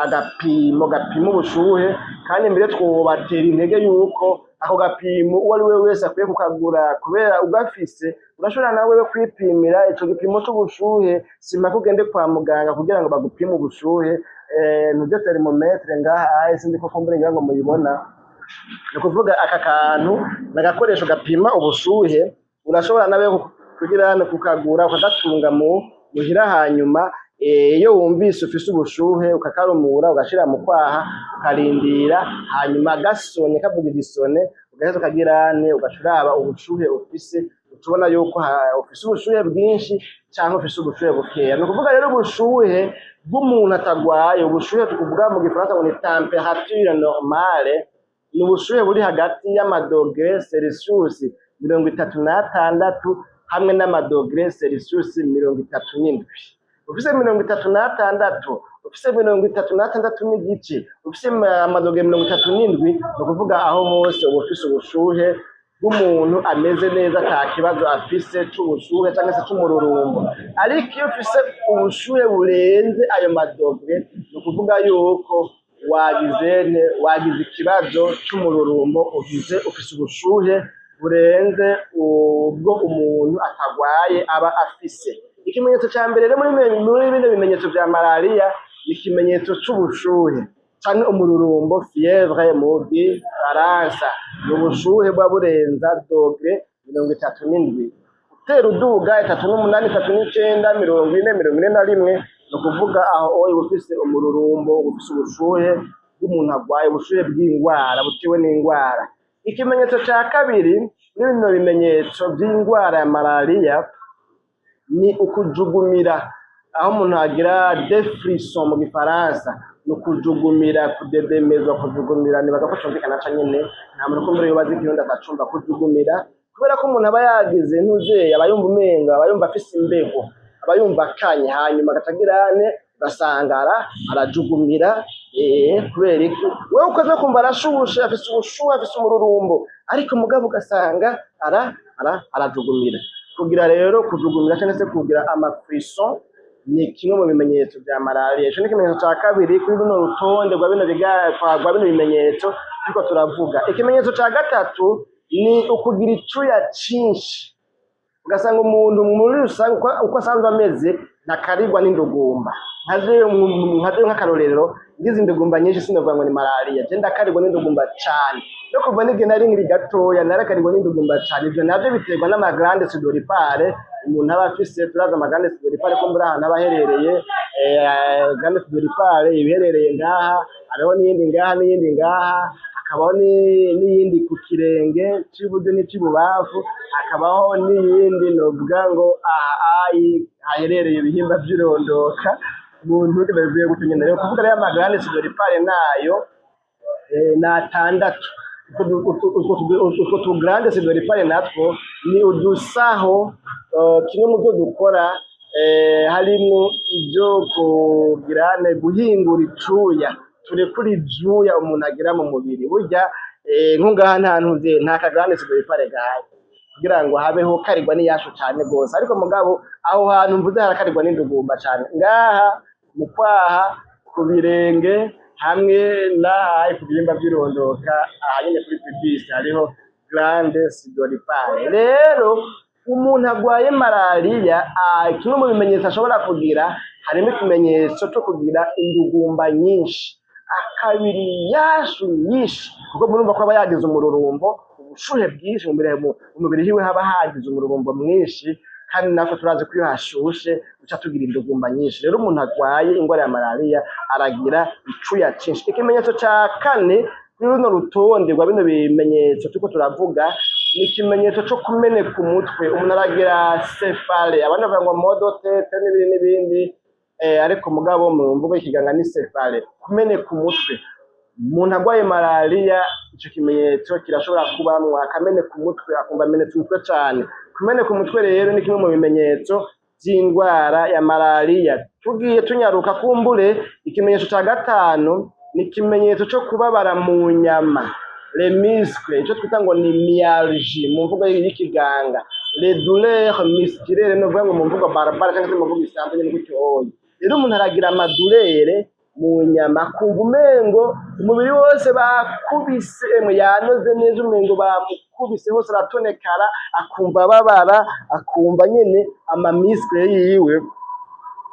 agapimo gapima ubushuhe. Kandi mbere twobatera intege yuko ako gapimo uwo ari we wese akwiye kukagura, kubera ugafise urashobora nawe kwipimira ico gipimo c'ubushuhe. Simpaka ugende kwa muganga kugira ngo bagupime ubushuhe. Nivyo thermometre ngaha sindi ko mbere ngira ngo muyibona. Ni ukuvuga aka kantu n'agakoresho gapima ubushuhe, urashobora nawe kugira kukagura ukagatunga muhira. Hanyuma iyo wumvise ufise ubushuhe ukakarumura ugashira mu kwaha ukarindira, hanyuma gasonye kavuga igisone ugaheza ukagirane ugashuraba ubushuhe ufise, utubona yuko ufise ubushuhe bwinshi cyangwa ufise ubushuhe bukeya. Ni ukuvuga rero ubushuhe bw'umuntu atagwaye, ubushuhe tukuvuga mu gifaransa ngo ni temperature normale, ni ubushuhe buri hagati y'amadogere Celsius 36 hamwe n'amadogere Celsius 37. Ufise 36, ufise 36 n'igice, ufise amadogere 37, ni ukuvuga aho hose uba ufise ubushuhe bw'umuntu ameze neza, ata kibazo afise c'ubushuhe cyangwa se c'umururumbo. Ariko iyo ufise ubushuhe burenze ayo madogere, ni ukuvuga yuko wagize ikibazo c'umururumbo, ufise ubushuhe burenze ubwo umuntu atagwaye aba afise. Ikimenyetso ca mbere rero muri bino bimenyetso vya malariya ni ikimenyetso c'ubushuhe canke umururumbo, fièvre mu gifaransa. Ni ubushuhe buba burenza dogere 37. utera uduga 3,8 3,9 40 41 ni ukuvuga aho uba ufise umururumbo ufise ubushuhe bw'umuntu arwaye ubushuhe bw'indwara butewe n'indwara. Ikimenyetso cya kabiri n'ibino bimenyetso by'indwara ya malariya ni ukujugumira, aho umuntu agira defrisson mu gifaransa, ni ukujugumira, kudedemezwa, kujugumira nibaza ko cumvikana ca nyene, nta muntu kumbere yobaza ikirundi atacumva kujugumira, kubera ko umuntu aba yagize ntuzeye, aba yumva umenga, aba yumva afise imbeho, aba yumva akanye, hanyuma agacagirane ugasanga arajugumira. Kubera iki wewe ukoze kumva arashushe, afise ubushuhe, afise umururumbo, ariko mugabo ugasanga arajugumira. Kugira rero kujugumira cyangwa se kugira amafrisson ni kimwe mu bimenyetso bya malariya. Ico ni ikimenyetso cya kabiri kuri runo rutonde rwa bino bimenyetso ariko turavuga. Ikimenyetso cya gatatu ni ukugira icuya cinshi, ugasanga umuntu muri rusange uko asanzwe ameze ntakarigwa n'indugumba. nkaje nk'akarorero ngize indugumba nyinshi sinovuga ngo ni malariya, je ndakarigwa n'indugumba cyane, no kuva n'igihe nari nkiri gatoya narakarigwa n'indugumba cyane. Ivyo navyo biterwa n'amagrande sudoripare umuntu aba afise. Turaza amagrande sudoripare ko muri ahantu aba aherereye, grande sudoripare ibiherereye ngaha, hariho n'iyindi ngaha n'iyindi ngaha, hakabaho n'iyindi ku kirenge c'iburyo n'ic'ibubafu, hakabaho n'iyindi novuga ngo haherereye ibihimba vy'irondoka. Umuntu ugiye gutunyana rero kuvuga rero amagrande sudoripare nayo natandatu. Utwo tugrande sudoripare natwo ni udusaho kimwe mu byo dukora harimo ibyo kugirane guhingura icuya, turekura ivyuya umuntu agira mu mubiri. Burya nkungaha nta kagrande sudoripare gahari kugira ngo habeho karigwa n'iyashu cyane gose, ariko mugabo aho hantu mvuze harakarigwa n'indugumba cyane, ngaha mu kwaha, ku birenge, hamwe n'ahaye ku bihimba by'irondoka, ahanyene kuri pubis hariho grande sudoripare. Rero umuntu agwaye malariya, kimwe mu bimenyetso ashobora kugira harimo ikimenyetso cyo kugira indugumba nyinshi, akabiri yashu nyinshi, kuko murumva ko aba yagize umururumbo, ubushuhe bwinshi mu mubiri hiwe haba hagize umururumbo mwinshi, kandi natwe turazi ko iyo hashushe duca tugira indugumba nyinshi. Rero umuntu agwaye indwara ya malariya aragira icuya cinshi. Ikimenyetso cya kane kuri runo rutonde rwa bino bimenyetso turiko turavuga ni ikimenyetso cyo kumeneka umutwe. Umuntu aragira cefale, abandi bavuga ngo modo tete n'ibindi, ariko mugabo mu mvugo y'ikiganga ni cefale, kumeneka umutwe. Umuntu agwaye malariya ico kimenyetso kirashobora kubamwo, akameneka umutwe, akumva amenetse umutwe cyane. Kumeneka umutwe rero ni kimwe mu bimenyetso by'indwara ya malariya. Tugiye tunyaruka kumbure, ikimenyetso cya gatanu ni ikimenyetso cyo kubabara mu nyama, les muscles, ico twita ngo ni myalgie mu mvugo y'ikiganga, les douleurs musculaires no vuga ngo mu mvugo barbare cyangwa se mu mvugo isanzwe nyine gutyo hoye. Rero umuntu aragira amadulere mu nyama, akumva umengo umubiri wose bakubise, yanoze neza, umengo bamukubise hose aratonekara, akumva babara, akumva nyene amamiskle yiwe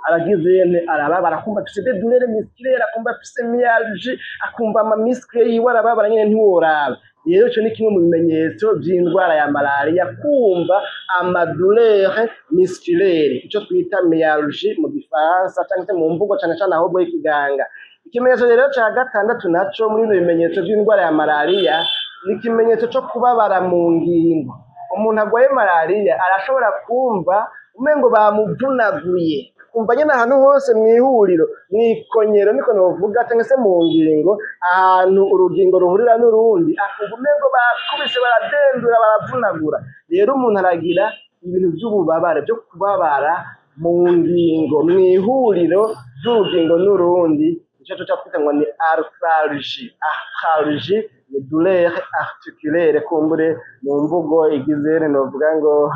aragize arababara, akumva afise des douleurs musculaires, akumva afise myalgie, akumva amamiskle yiwe arababara nyene ntiworaba. Rero ico ni kimwe mu bimenyetso by'indwara ya malariya, kumva amadouleur musculaire, ico twita myalgie mu gifaransa cyangwa se mu mvugo cyane cyane ahubwo y'ikiganga. Ikimenyetso rero cya gatandatu naco muri bino bimenyetso by'indwara ya malariya ni ikimenyetso cyo kubabara mu ngingo. Umuntu agwaye malariya arashobora kumva umengo bamuvunaguye, kumva nyine ahantu hose mw'ihuriro, mw'ikonyero niko novuga, cyangwa se mu ngingo, ahantu urugingo ruhurira n'urundi, akumva umengo bakubise, baradendura, baravunagura. Rero umuntu aragira ibintu by'ububabare, byo kubabara mu ngingo, mw'ihuriro ry'urugingo n'urundi, icyo twita ngo ni arthralgie. Arthralgie ni douleur articulaire kumbure mu mvugo igize novuga ngo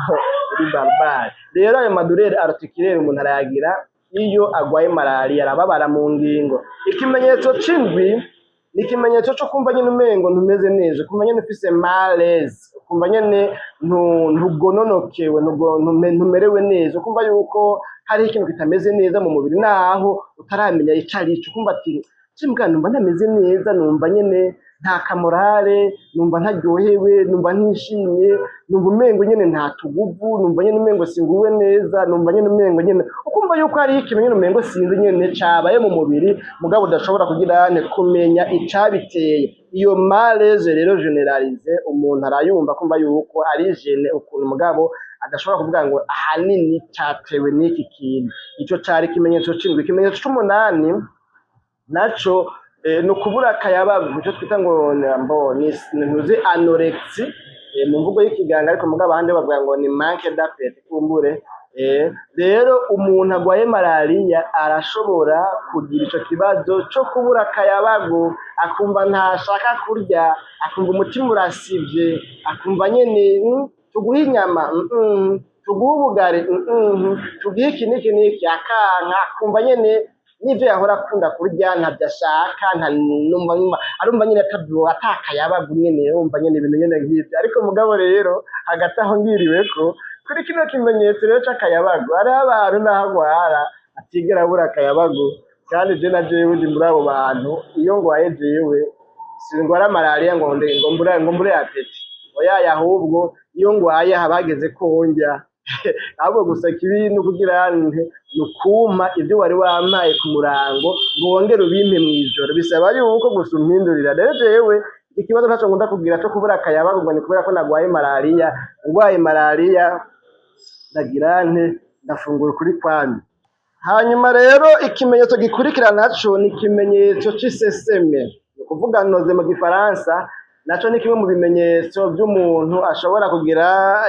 uri barbare. Rero ayo madouleur articulaire umuntu arayagira iyo agwaye malariya, arababara mu ngingo. Ikimenyetso c'indwi ni ikimenyetso cyo kumva nyine umengo ntumeze neza, kumva nyine ufise malaise, kumva nyine ntugononokewe, ntumerewe neza, kumva yuko hari ikintu kitameze neza mu mubiri naho utaramenya icyo ari cyo, kumva ati cimbwa numva ntameze neza, numva nyine nta kamorale, numva ntaryohewe, numva ntishimye, numva umengo nyene nta tuguvu, numva nyene umengo singuwe neza, numva nyene umengo nyene ukumva yuko hari ikintu nyene umengo sinzi nyene cabaye mu mubiri mugabo udashobora kugira kumenya icabiteye. Iyo malaise rero generalize umuntu arayumva kumva yuko ari gene ukuntu mugabo adashobora kuvuga ngo ahanini catewe n'iki kintu. Ico cari ikimenyetso c'indwi. Ikimenyetso c'umunani naco ni ukubura akayabagu, icyo twita ngo ntuzi anorexie mu mvugo y'ikiganga, ariko mugabo abandi bavuga ngo ni manque d'appétit kumbure. Rero umuntu agwaye malariya arashobora kugira ico kibazo co kubura akayabagu, akumva ntashaka kurya, akumva umutima urasivye, akumva nyene tuguhe inyama, tuguhe ubugari, tuguhe iki n'iki n'iki, akanka, akumva nyene n'ivyo yahora akunda kurya ntavyo ashaka, arumva nyene atakayabagu nyene, yumva nyene ibintu nyene nk'ivyo. Ariko mugabo rero hagati aho ngiriweko kuri kino kimenyetso rero c'akayabagu hariho abantu naho agwara atigera abura akayabagu, kandi je na jewe ndi muri abo bantu. Iyo ngwaye jewe singwara malariya ngo mbure apeti, oya, ahubwo iyo ngwaye haba hageze ko ndya ahubwo gusa kibi no kugira nukuma ibyo wari wampaye ku murango ngo wongere ubimpe mw'ijoro, bisaba yuko gusa umpindurira. Rero jewe ikibazo ntaco ngunda kugira cyo kubura akayabagu ngo ni kubera ko nagwaye malariya. Ngwaye malariya ndagira ndafungura kuri kwami. Hanyuma rero ikimenyetso gikurikira naco ni ikimenyetso c'iseseme, ni ukuvuga noze mu gifaransa. Naco ni kimwe mu bimenyetso by'umuntu ashobora kugira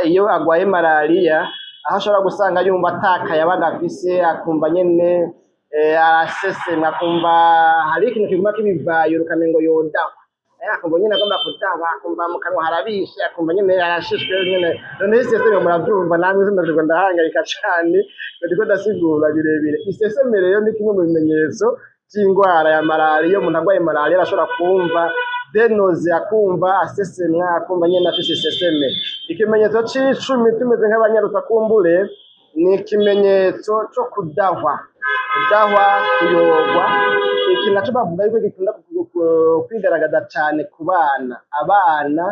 iyo agwaye malariya, aho ashobora gusanga yumva atakayabaga afise, akumva nyene arasesema, akumva hari ikintu kiguma kibivayo ukamengo yodawa, akumva nyene agomba kudawa, akumva mu kanwa harabishe, akumva nyene arashishwe nyene. Noneho iseseme muravyumva namwe sindavuga ndahangayika cane ndiko ndasigura birebire. Iseseme rero ni kimwe mu bimenyetso by'ingwara ya malariya. Umuntu agwaye malariya arashobora kumva denoze, akumva asesemwa, akumva nyene afise iseseme. Ikimenyetso c'icumi tumeze nk'abanyarutsa kumbure ni ikimenyetso co kudahwa, kuyogwa. Iki naco bavuga yuko gikunda kwigaragaza cane ku bana. Abana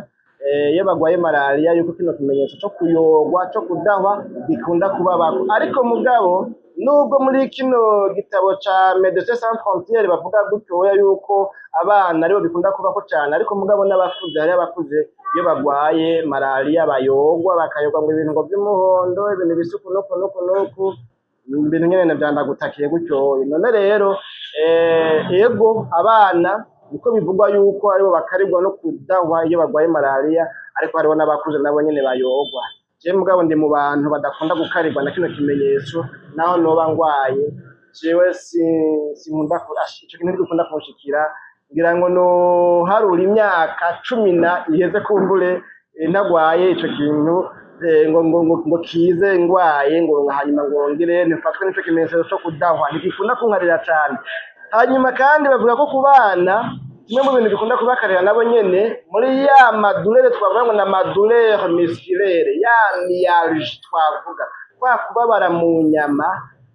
iyo bagwaye malariya yuko kino kimenyetso co kuyogwa, co kudahwa gikunda kubabako. Ariko mugabo nubwo muri kino gitabo ca Médecins Sans Frontières bavuga gutyoya yuko abana aribo bikunda kubako cane, ariko mugabo n'abakuze, hari abakuze iyo bagwaye malariya bayogwa, bakayogwa ngo ibintu ngo vy'umuhondo, ibintu bisuku nuku ibintu nyene vyandagutakiye gutyoye. None rero ego abana niko bivugwa yuko aribo bakaribwa no kudahwa iyo bagwaye malariya, ariko hariho n'abakuze nabo nyene bayogwa. Je mugabo ndi mu bantu badakunda gukaribwa na kino kimenyetso, naho noba ngwaye jewe sinkunda ico kintu gikunda kunshikira. Ngira ngo no harura imyaka 10 iheze kumbure ntagwaye ico kintu ngo kize ngwaye ngo hanyuma ngo ngire ntifatwe n'ico kimenyetso cyo kudahwa, ntigikunda kunkarira cane. Hanyuma kandi bavuga ko ku bana kimwe mu bintu bikunda kubakarira nabo nyene muri ya madulere twavuga ngo na madulere musculaire, ya myalgie twavuga kwa kubabara mu nyama.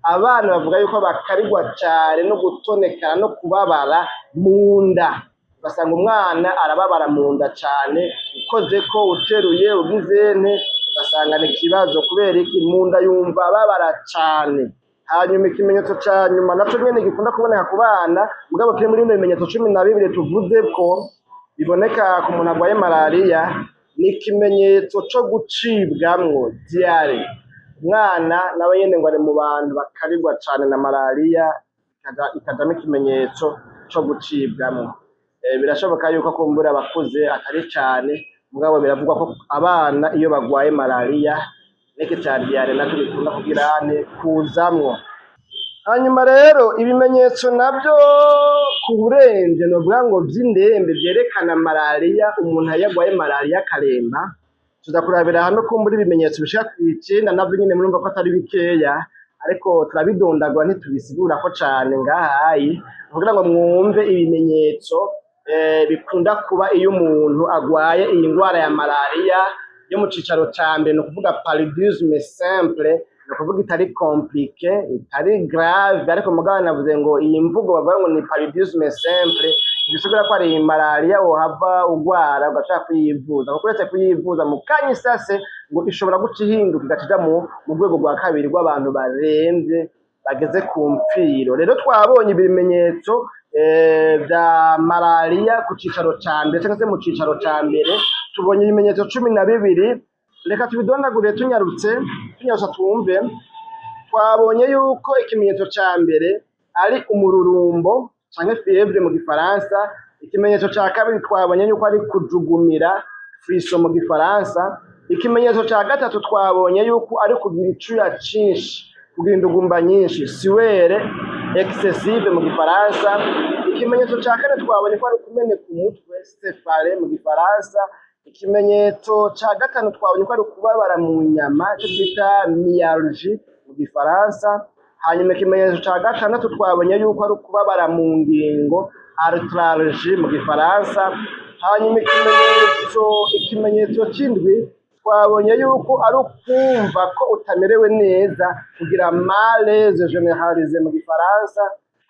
Abana bavuga yuko bakarigwa cyane no gutonekana no kubabara mu nda, ugasanga umwana arababara mu nda cyane, ukoze ko uteruye ugizene ugasanga ni ikibazo kubera iki mu nda yumva ababara cyane. Hanyuma ikimenyetso ca nyuma naco nyene gikunda kuboneka ku bana, mugabo kiri muri bino bimenyetso 12 tuvuze ko biboneka ku muntu agwaye malariya, ni ikimenyetso co gucibwamwo diare. Umwana nawe nyene ngo ari mu bantu bakarigwa cane na malariya, ikajamo ikimenyetso co gucibwamwo. Birashoboka yuko kumbura abakuze atari cane, mugabo biravugwa ko abana iyo bagwaye malariya niki ca diare naco bikunda kuzamwo. Hanyuma rero ibimenyetso nabyo ku burenje novuga ngo vy'indembe vyerekana malariya, umuntu yagwaye malariya akaremba, tuza kurabira hamwe kumbura ibimenyetso bishika ku9 navyo nyene murumva ko atari bikeya, ariko turabidondagura ntitubisigura ko cane ngahayi kugira ngo mwumve ibimenyetso bikunda kuba iyo umuntu agwaye iyi ngwara ya malariya yo mu cicaro ca mbere, no kuvuga paludisme simple, no kuvuga itari compliqué, itari grave. Ariko mugabo navuze ngo iyi mvugo bavuga ngo ni paludisme simple bisigura ko ari malariya wohava ugwara ugashaka kuyivuza kuko uretse kuyivuza mu kanya isase ngo ishobora guca ihinduka igaca mu rwego rwa kabiri rw'abantu baremvye bageze ku mpfiro. Rero twabonye ibimenyetso vya malariya ku cicaro ca mbere cyangwa se mu cicaro ca mbere tubonye ibimenyetso 12. Reka tubidondagurire tunyarutse twumve. Twabonye yuko ikimenyetso ca mbere ari umururumbo canke fièvre mu gifaransa. Ikimenyetso ca kabiri twabonye yuko ari kujugumira frisson mu gifaransa. Ikimenyetso ca gatatu twabonye yuko ari kugira icuya cinshi, kugira indugumba nyinshi, sueur excessive mu gifaransa. Ikimenyetso ca kane twabonye ko ari kumeneka umutwe, céphalée mu gifaransa. Ikimenyetso ca gatanu twabonye ko ari kubabara mu nyama, cyo twita myalgie mu gifaransa. Hanyuma ikimenyetso ca gatandatu twabonye yuko ari kubabara mu ngingo, arthralgie mu gifaransa. Hanyuma ikimenyetso c'indwi twabonye yuko ari ukumva ko utamerewe neza, kugira malaise généralisé mu gifaransa.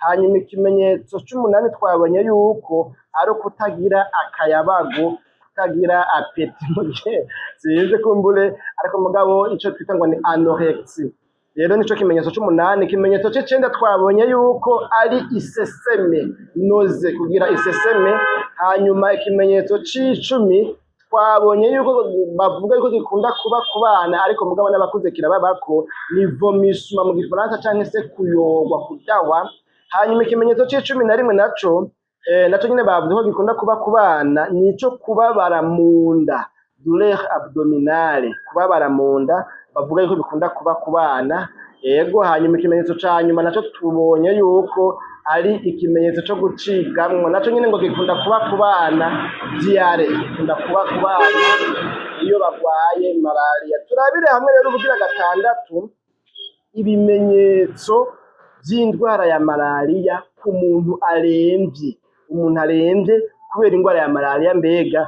Hanyuma ikimenyetso c'umunani twabonye yuko ari kutagira akayabagu, kutagira apeti mu gihe sinzi kumbure, ariko mugabo ico twita ngo ni anorexie. Rero nico kimenyetso c'umunani. Ikimenyetso c'icenda twabonye yuko ari iseseme, noze, kugira iseseme. Hanyuma ikimenyetso c'icumi twabonye yuko bavuga yuko gikunda kuba ku bana, ariko mugabo n'abakuze kirababako, ni vomissement mu gifaransa canke se kuyogwa, kudawa. Hanyuma ikimenyetso c'icumi na rimwe naco nyine bavuze ko gikunda kuba ku bana, nico kubabara mu nda, douleur abdominale, kubabara mu nda, bavuga yuko bikunda kuba ku bana. Yego. Hanyuma ikimenyetso ca nyuma naco tubonye yuko ari ikimenyetso co gucikamwo, naco nyine ngo gikunda kuba ku bana, diare gikunda kuba ku bana iyo barwaye malariya. Turabire hamwe rero ubugira gatandatu ibimenyetso vy'indwara ya malariya ku muntu aremvye. Umuntu aremvye kubera indwara ya malariya, mbega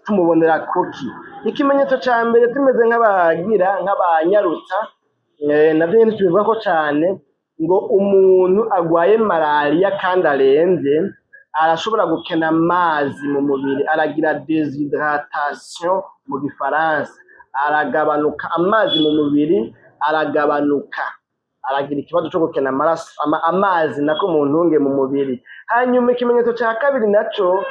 tumubonera kuki? Ikimenyetso ca mbere tumeze nk'abanyarutsa, navyo nyene tubivuga ko cane, ngo umuntu agwaye malariya kandi aremvye arashobora gukena amazi mu mubiri, aragira déshydratation mu gifaransa, aragabanuka amazi mu mubiri, aragabanuka, aragira ikibazo co gukena amazi nako mu ntunge mu mubiri. Hanyuma ikimenyetso ca kabiri naco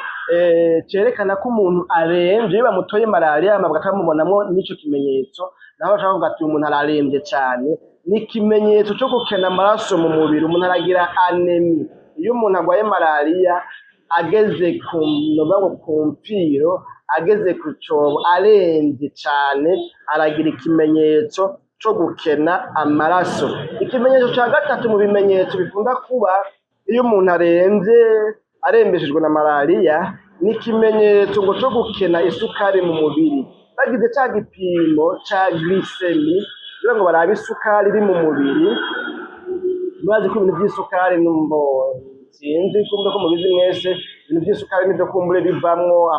cerekana ko umuntu aremvye, iyo bamutoye malariya bakamubonamwo n'ico kimenyetso, naho bashaka kuvuga ati umuntu araremvye cane, ni ikimenyetso co gukena amaraso mu mubiri. Umuntu aragira anémie. Iyo umuntu agwaye malariya ageze ku mpfiro, ageze ku cobo, aremvye cane, aragira ikimenyetso co gukena amaraso. Ikimenyetso ca gatatu mu bimenyetso bikunda kuba iyo umuntu arembeshejwe na malariya, ni ikimenyetso ngo co gukena isukari mu mubiri. Bagize ca gipimo ca glycemie kugira ngo barabe isukari iri mu mubiri. Murazi ko ibintu vy'isukari sinzi kumbe ko mubizi mwese, ibintu vy'isukari nivyo kumbure bivamwo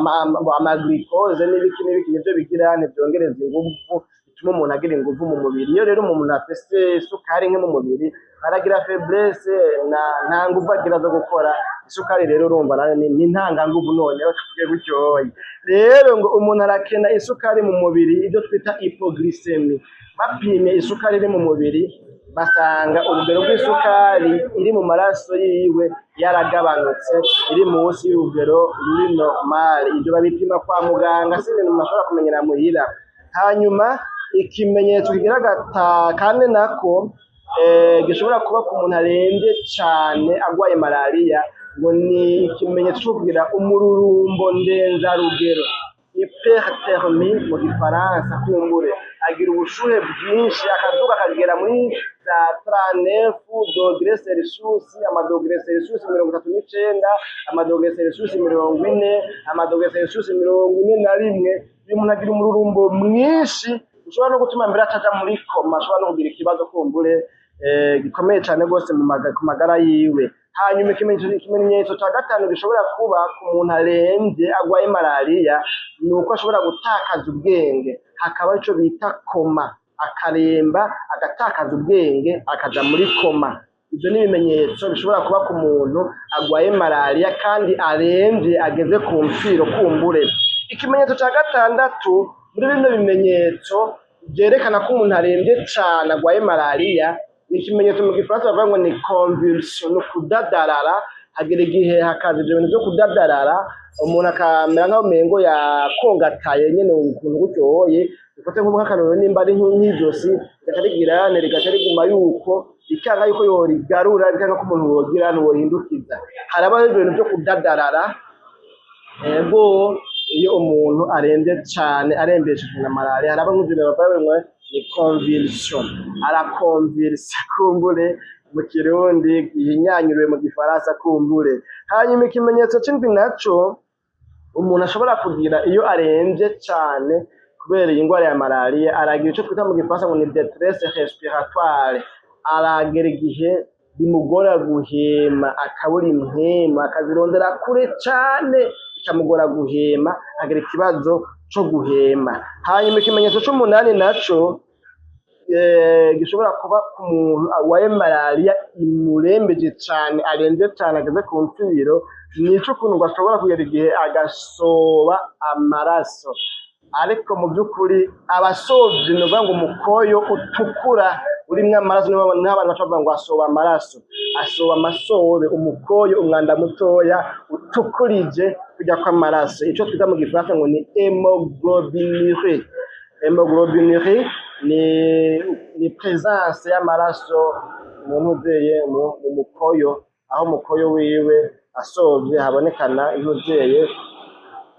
amaglycose n'ibiki nivyo bigira ntivyongereza inguvu, bituma umuntu agira inguvu mu mubiri. Iyo rero umuntu afise isukari nke mu mubiri aragira faiblesse, nta nguvu agira zo gukora. Isukari rero urumva nayo ni ntanganguvu, noneho tuvuge gutyoye. Rero ngo umuntu arakena isukari mu mubiri, ibyo twita hypoglycemie. Bapimye isukari iri mu mubiri basanga urugero rw'isukari iri mu maraso yiwe yaragabanutse, iri munsi y'urugero ruri normal. Ibyo babipima kwa muganga, si ibintu umuntu ashobora kumenyera muhira. Hanyuma ikimenyetso kigira kane nako gishobora kuba ku muntu arembye cane agwaye malariya, ngo ni ikimenyetso cyo kugira umururumbo ndenzarugero, hyperthermie mu gifaransa. Kumbure agira ubushuhe bwinshi, akaduga akagera muri za 39 dogere Celsius, amadogere Celsius 39, amadogere Celsius 40, amadogere Celsius 41. Uyu muntu agira umururumbo mwinshi ushobora no gutuma mbere ataja muri koma, ashobora no kugira ikibazo kumbure gikomeye cane gose ku magara yiwe. Hanyuma ikimenyetso ca gatanu gishobora kuba ku muntu aremvye agwaye malariya, ni uko ashobora gutakaza ubwenge, hakaba ico bita koma, akaremba agatakaza ubwenge akaja muri koma. ivyo ni ibimenyetso bishobora kuba ku muntu agwaye malariya kandi aremvye ageze ku mpfiro kumbure. Ikimenyetso ca gatandatu muri bino bimenyetso vyerekana ko umuntu aremvye cane agwaye malariya, ni ikimenyetso mu gifaransa bavuga ngo ni convulsion, ni ukudadarara. Hagera igihe hakaza ivyo bintu vyo kudadarara, umuntu akamera nk'aho umengo yakongataye nyene ukuntu gutyoye, bifate nk'akarorero nimba ari nk'izosi rigaca rigirane rigaca riguma yuko bikanga yuko yorigarura, bikanga ko umuntu wogira ntiwohindukiza. Harabaho ibintu vyo kudadarara ego iyo umuntu aremvye cane arembeshejwe na malariya, haraba nk'ivyo bavuga ni convulsion, arakonvilsa kumbure mu Kirundi, gihinyanyuriwe mu Gifaransa kumbure. Hanyuma ikimenyetso c'indwi naco umuntu ashobora kugira iyo aremvye cane kubera iyi ngwara ya malariya, aragira ico twita mu Gifaransa ngo ni détresse respiratoire, aragera igihe bimugora guhema, akabura impwemu, akazirondera kure cane bikamugora guhema, agira ikibazo co guhema. Hanyuma ikimenyetso c'umunani naco gishobora kuba ku muntu agwaye malariya imurembeje cane, aremvye cane, ageze ku mpfiro, nico ukuntu gashobora kugera igihe agasoba amaraso. Ariko mu by'ukuri abasovyi ni ukuvuga ngo umukoyo utukura urimwo amaraso, niho abantu baca bavuga ngo asoba amaraso, asoba amasobe, umukoyo, umwanda mutoya utukurije kujya kw'amaraso, ico twita mu Gifaransa ngo ni hémoglobinurie. Hémoglobinurie ni présence y'amaraso mu ntuzeye mu mukoyo, aho umukoyo wiwe asovye habonekana intuzeye,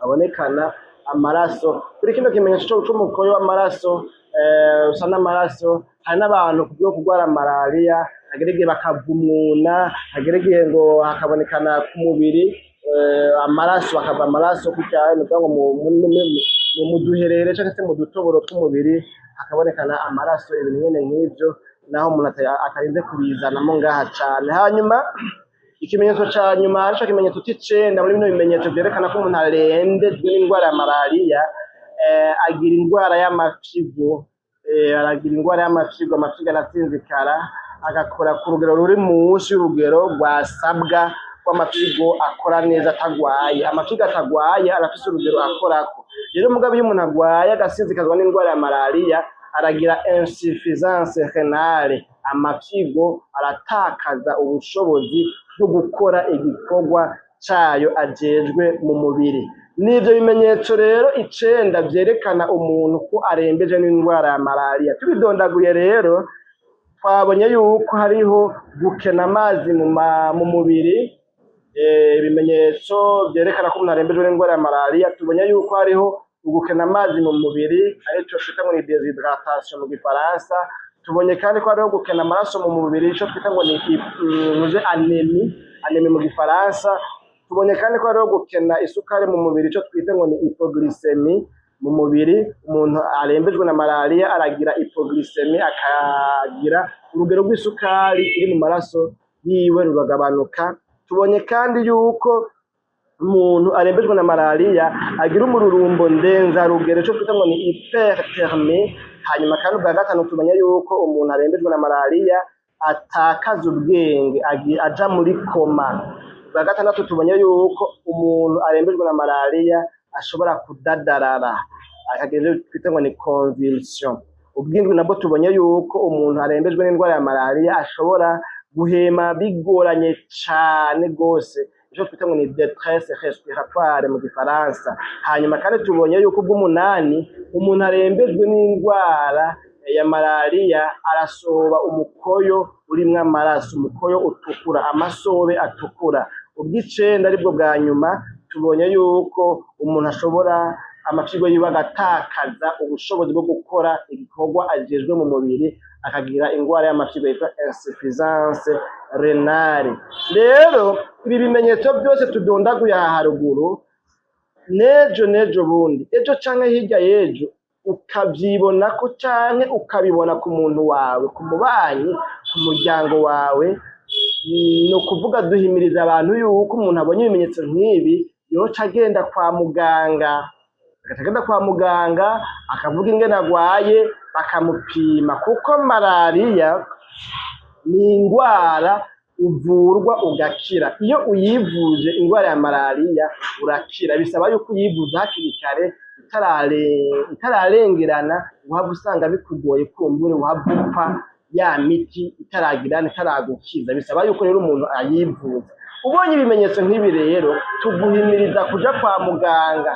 habonekana amaraso. Kuri kino kimenyetso c'umukoyo w'amaraso usa n'amaraso, hari n'abantu kubwo kugwara malariya hagera igihe bakavumuna, hagera igihe ngo hakabonekana ku mubiri amaraso, bakava amaraso kutya ni ukuvuga ngo mu duherere canke se mu dutoboro tw'umubiri hakabonekana amaraso, ibintu nyene nk'ivyo, naho umuntu atarinze kubizanamo ngaha cane. Hanyuma ikimenyetso ca nyuma arico kimenyetso c'icenda muri bino bimenyetso vyerekana ko umuntu arembejwe n'ingwara ya malariya, agira ingwara y'amafyigo, aragira ingwara y'amafyigo, amafyigo arasinzikara, agakora ku rugero ruri munsi y'urugero rwasabwa rw'amafyigo akora neza atagwaye. Amafyigo atagwaye arafise urugero akorako. Rero mugabo iyo umuntu agwaye agasinzikazwa n'ingwara ya malariya, aragira insuffisance rénale, amafyigo aratakaza ubushobozi bwo gukora igikorwa cayo ajejwe mu mubiri. N'ivyo bimenyetso rero icenda vyerekana umuntu ko arembeje n'indwara ya malariya. Tubidondaguye rero twabonye yuko hariho gukena amazi mu mubiri, ibimenyetso vyerekana ko umuntu arembejwe n'indwara ya malariya. Tubonye yuko hariho gukena amazi mu mubiri, arico twita ngo ni déshydratation mu Gifaransa. Tubonye kandi ko hariho gukena amaraso mu mubiri, ico twita ngo ni anémie mu Gifaransa. Tubonye kandi ko hariho gukena isukari mu mubiri, ico twita ngo ni hypoglycémie mu mubiri. Umuntu arembejwe na malariya aragira hypoglycémie, akagira urugero rw'isukari iri mu maraso yiwe ruragabanuka. Tubonye kandi yuko umuntu arembejwe na malariya agira umururumbo ndenzarugero, ico twita ngo ni hyperthermie. Hanyuma kandi ubwa gatanu tumenya yuko umuntu arembejwe na malariya atakaza ubwenge, aja muri koma. Ubwa gatandatu tubonye yuko umuntu arembejwe na malariya ashobora kudadarara, akagira twita ngo ni convulsion. Ubwindwi nabwo tubonye yuko umuntu arembejwe n'indwara ya malariya ashobora guhema bigoranye cane gose, ico twita ngo ni détresse respiratoire mu Gifaransa. Hanyuma kandi tubonye yuko ubw'umunani umuntu arembejwe n'indwara ya malariya arasoba umukoyo urimwo amaraso, umukoyo utukura, amasobe atukura. Ubw'icenda aribwo bwa nyuma tubonye yuko umuntu ashobora amafyigo yiwe agatakaza ubushobozi bwo gukora igikorwa ajejwe mu mubiri, akagira ingwara y'amafyigo yitwa insuffisance rénale. Rero ibi bimenyetso byose tudondaguye aha haruguru, nejo bundi, ejo canke hirya y'ejo ukavyibonako canke ukabibona ku muntu wawe, ku mubanyi, ku muryango wawe, ni ukuvuga duhimiriza abantu yuko umuntu abonye ibimenyetso nk'ibi yoca agenda kwa muganga, akavuga ingene agwaye bakamupima, kuko malariya ni indwara uvurwa ugakira. Iyo uyivuje indwara ya malariya urakira, bisaba yuko uyivuza hakiri kare itararengerana, uhava usanga bikugoye kumbure uhava upfa ya miti itaragukiza. Bisaba yuko rero umuntu ayivuza. Ubonye ibimenyetso nk'ibi rero tuguhimiriza kuja kwa muganga,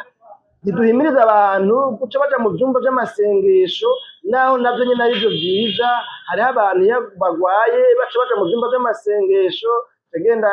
ntiduhimiriza abantu guca baja mu vyumba vy'amasengesho, naho navyo nyene arivyo vyiza. Hariho abantu iyo bagwaye baca baja mu vyumba vy'amasengesho, tugenda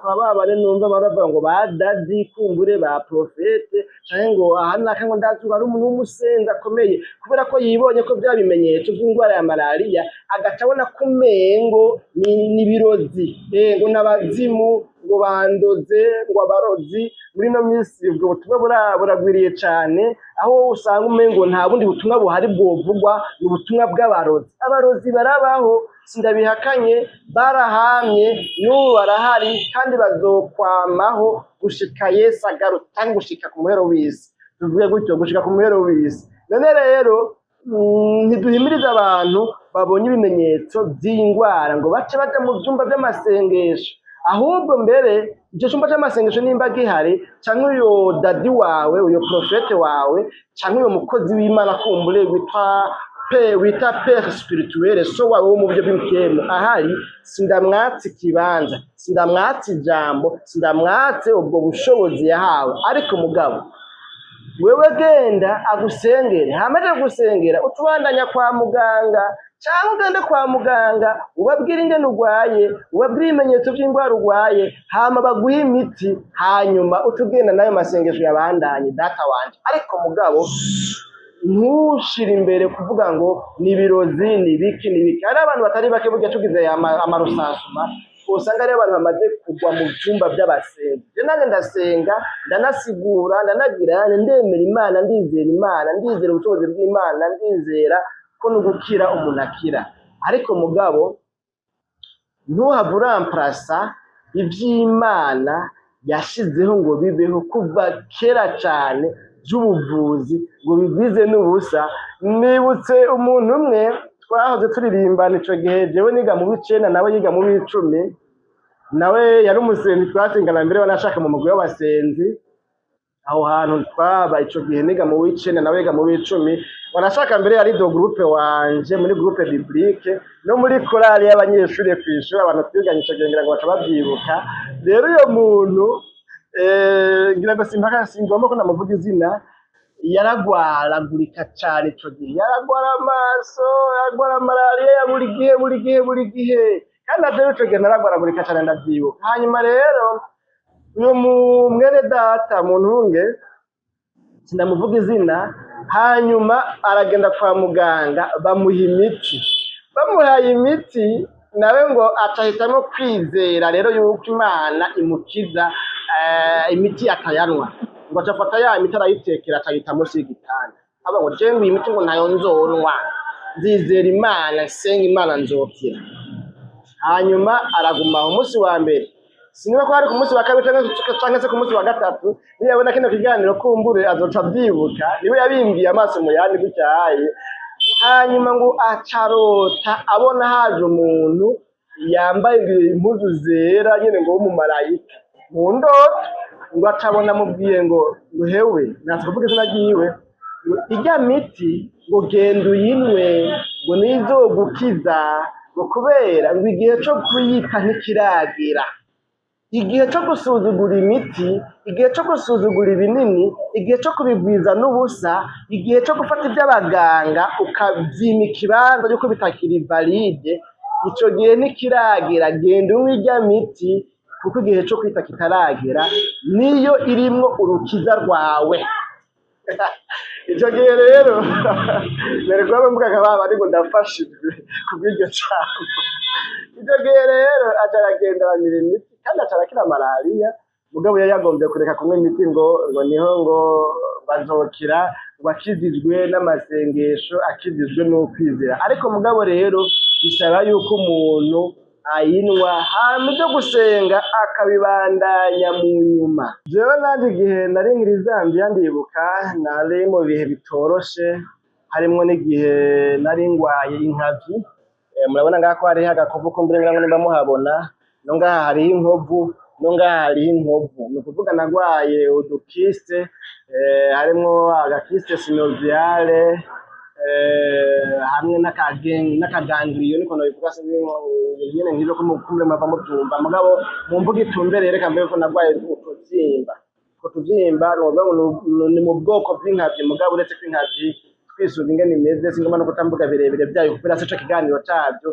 kwa babane numva baravuga ngo ba dadi kumbure ba profete canke ngo ahanaka ngo ndazi ari umuntu w'umusenzi akomeye, kubera ko yibonye ko vya bimenyetso vy'indwara ya malariya agaca abona ko umengo ni birozi, ngo n'abazimu, ngo bandoze, ngo abarozi. Muri no minsi ubwo butumwa buragwiriye cane, aho usanga umengo nta bundi butumwa buhari bwovugwa, ni ubutumwa bw'abarozi. Abarozi barabaho, sindabihakanye, barahamye, n'ubu barahari kandi bazokwamaho gushika Yesu agarutse, kandi gushika ku muhero w'isi. Tuvuge gutyo, gushika ku muhero w'isi. None rero ntiduhimiriza abantu babonye ibimenyetso vy'indwara ngo bace baja mu vyumba vy'amasengesho, ahubwo mbere ico cumba c'amasengesho nimba gihari, canke uyo dadi wawe, uyo profete wawe, canke uyo mukozi w'Imana kumbure wita pere spirituel, so wawe wo mu buryo bw'imikemo ahari, sindamwatse ikibanza, sindamwatse ijambo, sindamwatse ubwo bushobozi yahawe. Ariko mugabo wewe genda agusengere, hamaze gusengera utubandanya kwa muganga, cyangwa ugende kwa muganga ubabwire ingene urwaye, ubabwire ibimenyetso vy'indwara urwaye, hama baguhe imiti, hanyuma utugenda nayo masengesho yabandanye data wanje. Ariko mugabo ntushire imbere kuvuga ngo ni birozi, ni biki. Hari abantu batari bake burya tugize amarusansuma, usanga ari abantu bamaze kugwa mu vyumba vy'abasenga. Je nanjye ndasenga, ndanasigura, ndanagira, ndemera Imana, ndizera Imana, ndizera ubushobozi bw'Imana, ndizera ko n'ugukira umuntu akira. Ariko mugabo ntuhave uramprasa ivy'Imana yashizeho ngo bibeho kuva kera cane vy'ubuvuzi ngo bigwize n'ubusa. Nibutse umuntu umwe twahoze turirimbana ico gihe, jewe niga mu w'icenda nawe yiga mu w'icumi, nawe yari umusenzi twasengana mbere wanashaka mu mugwi w'abasenzi. Aho hantu twaba ico gihe niga mu w'icenda nawe yiga mu w'icumi, wanashaka mbere yari do groupe wanje muri groupe biblique no muri korali y'abanyeshuri kw'ishuri, abantu twiganye ico gihe ngira ngo baca bavyibuka. Rero uyo muntu ngira ngo singomba ko namuvuga izina, yaragwaragurika cane ico gihe, yaragwara amaso, yaragwara malariya ya buri gihe, kandi najewe ico gihe naragwaragurika cane ndavyibuka. Hanyuma rero uyo mwene data muntunge, sinamuvuga izina, hanyuma aragenda kwa muganga bamuha imiti. Bamuhaye imiti nawe ngo acahitamwo kwizera rero yuko Imana imukiza, imiti atayanwa, ngo acafata ya miti arayitekera acayita munsi y'igitanda. Aba ngo jewe iyi miti ngo ntayo nzonwa, nzizera Imana, senga Imana nzokira. Hanyuma araguma umunsi wa mbere, siniba ko hari ku munsi wa kabiri canke se ku munsi wa gatatu, niyabona kino kiganiro kumbure azoca avyibuka, niwe yabimbiye amaso mu yandi gutyaye. Hanyuma ngo acarota abona haje umuntu yambaye impuzu zera nyene ngo w'umumarayika mu ndoto, ngo acabona amubwiye ngo hewe, ntazi kuvuga izina ryiwe, irya miti ngo genda uyinwe, ngo nizogukiza, ngo kubera ngo igihe co kuyita ntikiragira. Igihe co gusuzugura imiti, igihe co gusuzugura ibinini, igihe co kubigwiza n'ubusa, igihe co gufata iby'abaganga ukavyima ikibanza yuko bitakiri valide, ico gihe ntikiragira. Genda unywe irya miti kuko igihe co kwita kitaragera, niyo irimwo urukiza rwawe. Ico gihe rero nerwa mvuga baba ariko ndafashijwe kubw'iryo cyane. Ico gihe rero ataragenda bamira imiti kandi atarakira malariya, mugabo yagombye kureka kunywa imiti ngo niho ngo bazokira, ngo akizijwe n'amasengesho, akizijwe n'ukwizera. Ariko mugabo rero bisaba yuko umuntu ayinwa hama ibyo gusenga akabibandanya mu nyuma. Jewe nanje igihe nari nkiri Zambia ndibuka, nari mu bihe bitoroshe, harimwo n'igihe nari ngwaye inkavyi, murabona ngaha ko hariho agakovu kumbure ngira ngo nimba muhabona, no ngaha hariho inkovu, no ngaha hariho inkovu, ni ukuvuga nagwaye udukiste harimwo agakiste synoviale hamwe n'akagangiriyo niko nobivuga sinzi nyene nk'ivyo kumbure mwava muvyumva mugabo mu mvuga itumbereye reka mbere ko nagwaye utuvyimba ni mu bwoko bw'inkavyi mugabo uretse ko inkavyi twisuza ingene imeze singoma no kutambuga birebire vyayo kubera se ico kiganiro cavyo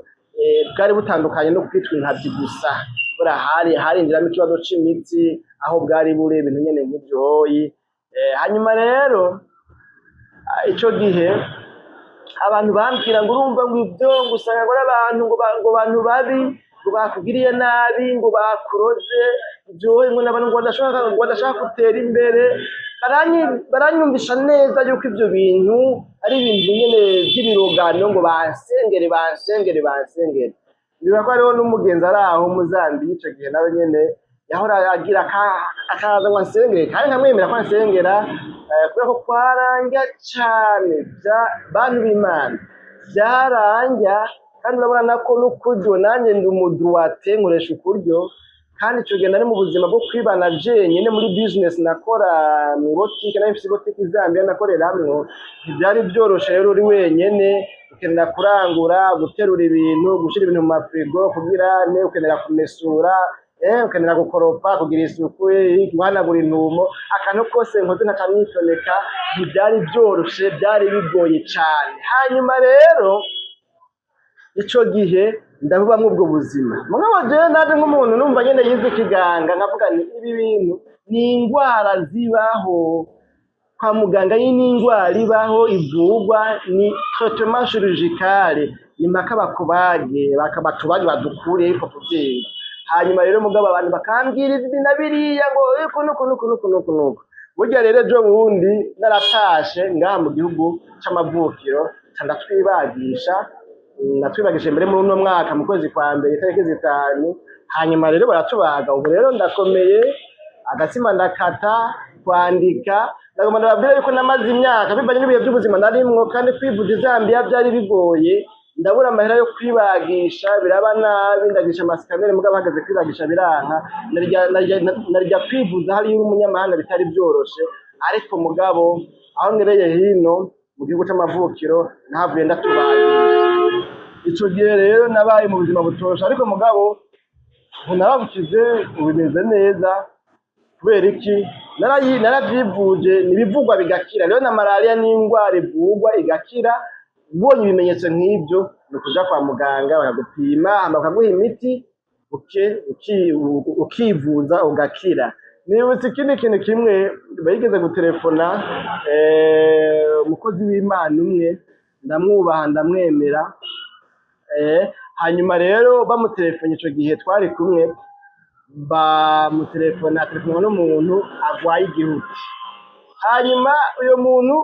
bwari butandukanye no kwitwa inkavyi gusa bura harinjiramo ikibazo c'imitsi aho bwari buri ibintu nyene nk'ivyoyi hanyuma rero ico gihe abantu bambwira ngo urumva ngo ibyo ngo usanga ngo abantu ngo bantu babi ngo bakugiriye nabi ngo bakuroze ibyo ngo n'abantu ngo badashaka gutera imbere baranyumvisha neza yuko ibyo bintu ari ibintu nyene by'ibirogano ngo bansengere niba ko hariho n'umugenzi ari aho muzambi ico gihe nawe nyene yahora agira akaza ngo ansengere kandi nkamwemera ko ansengera kubera ko kwaranja cane bantu b'Imana vyaranja kandi urabona nako n'ukuryo nanje ndi umudruate nkoresha ukuryo kandi ico gihe nari mu buzima bwo kwibana jenyene muri business nakora mu botike na ifisi botike Zambia nakoreramwo ntivyari vyoroshe rero uri wenyene ukenera kurangura guterura ibintu gushira ibintu mu mafrigo kugira ne ukenera kumesura ukenera gukoropa kugira isuku guhanagura intumo akantu kose nkoze ntakamwitoneka ntivyari vyoroshe byari bigoye cane hanyuma rero ico gihe ndabubamwe ubwo buzima mugabo jewe naje nk'umuntu numva nyene yize ikiganga nkavuga ni ibi bintu ni ingwara zibaho kwa muganga y'indwara ibaho ivurwa ni traitement chirurgical ni maka bakubage bakabatubage badukure iko kuvyimba hanyuma rero mugabo abantu bakambwira ibi nabiriya ngo nuko burya rero ejo bundi naratashe ngaha mu gihugu c'amavukiro ndatwibagisha natwibagisha mbere muri uno mwaka mu kwezi kwa mbere itariki 5 hanyuma rero baratubaga ubu rero ndakomeye agatsima ndakata kwandika ndagomba ndababwira yuko namaze imyaka bivanye n'ibihe by'ubuzima narimwo kandi kwivuza Zambia byari bigoye ndabura amahera yo kwibagisha biraba nabi ndagisha amasikanere mugabo hagaze kwibagisha biranka narya kwivuza hari y'umunyamahanga bitari byoroshe ariko mugabo aho ngereye hino mu gihugu c'amavukiro nahavuye ndatubagisha ico gihe rero nabaye mu buzima butoroshe ariko mugabo narabukize ubimeze neza kubera iki naravyivuje nibivugwa bigakira rero na malaria n'indwara ivugwa igakira ubonye ibimenyetso nk'ibyo ni ukuja kwa muganga bakagupima bakaguha imiti ukivuza ugakira nibutse ikindi kintu kimwe bayigeze gutelefona umukozi w'Imana umwe ndamwubaha ndamwemera hanyuma rero bamutelefone ico gihe twari kumwe telefonwa n'umuntu agwaye igihuti hanyuma uyo muntu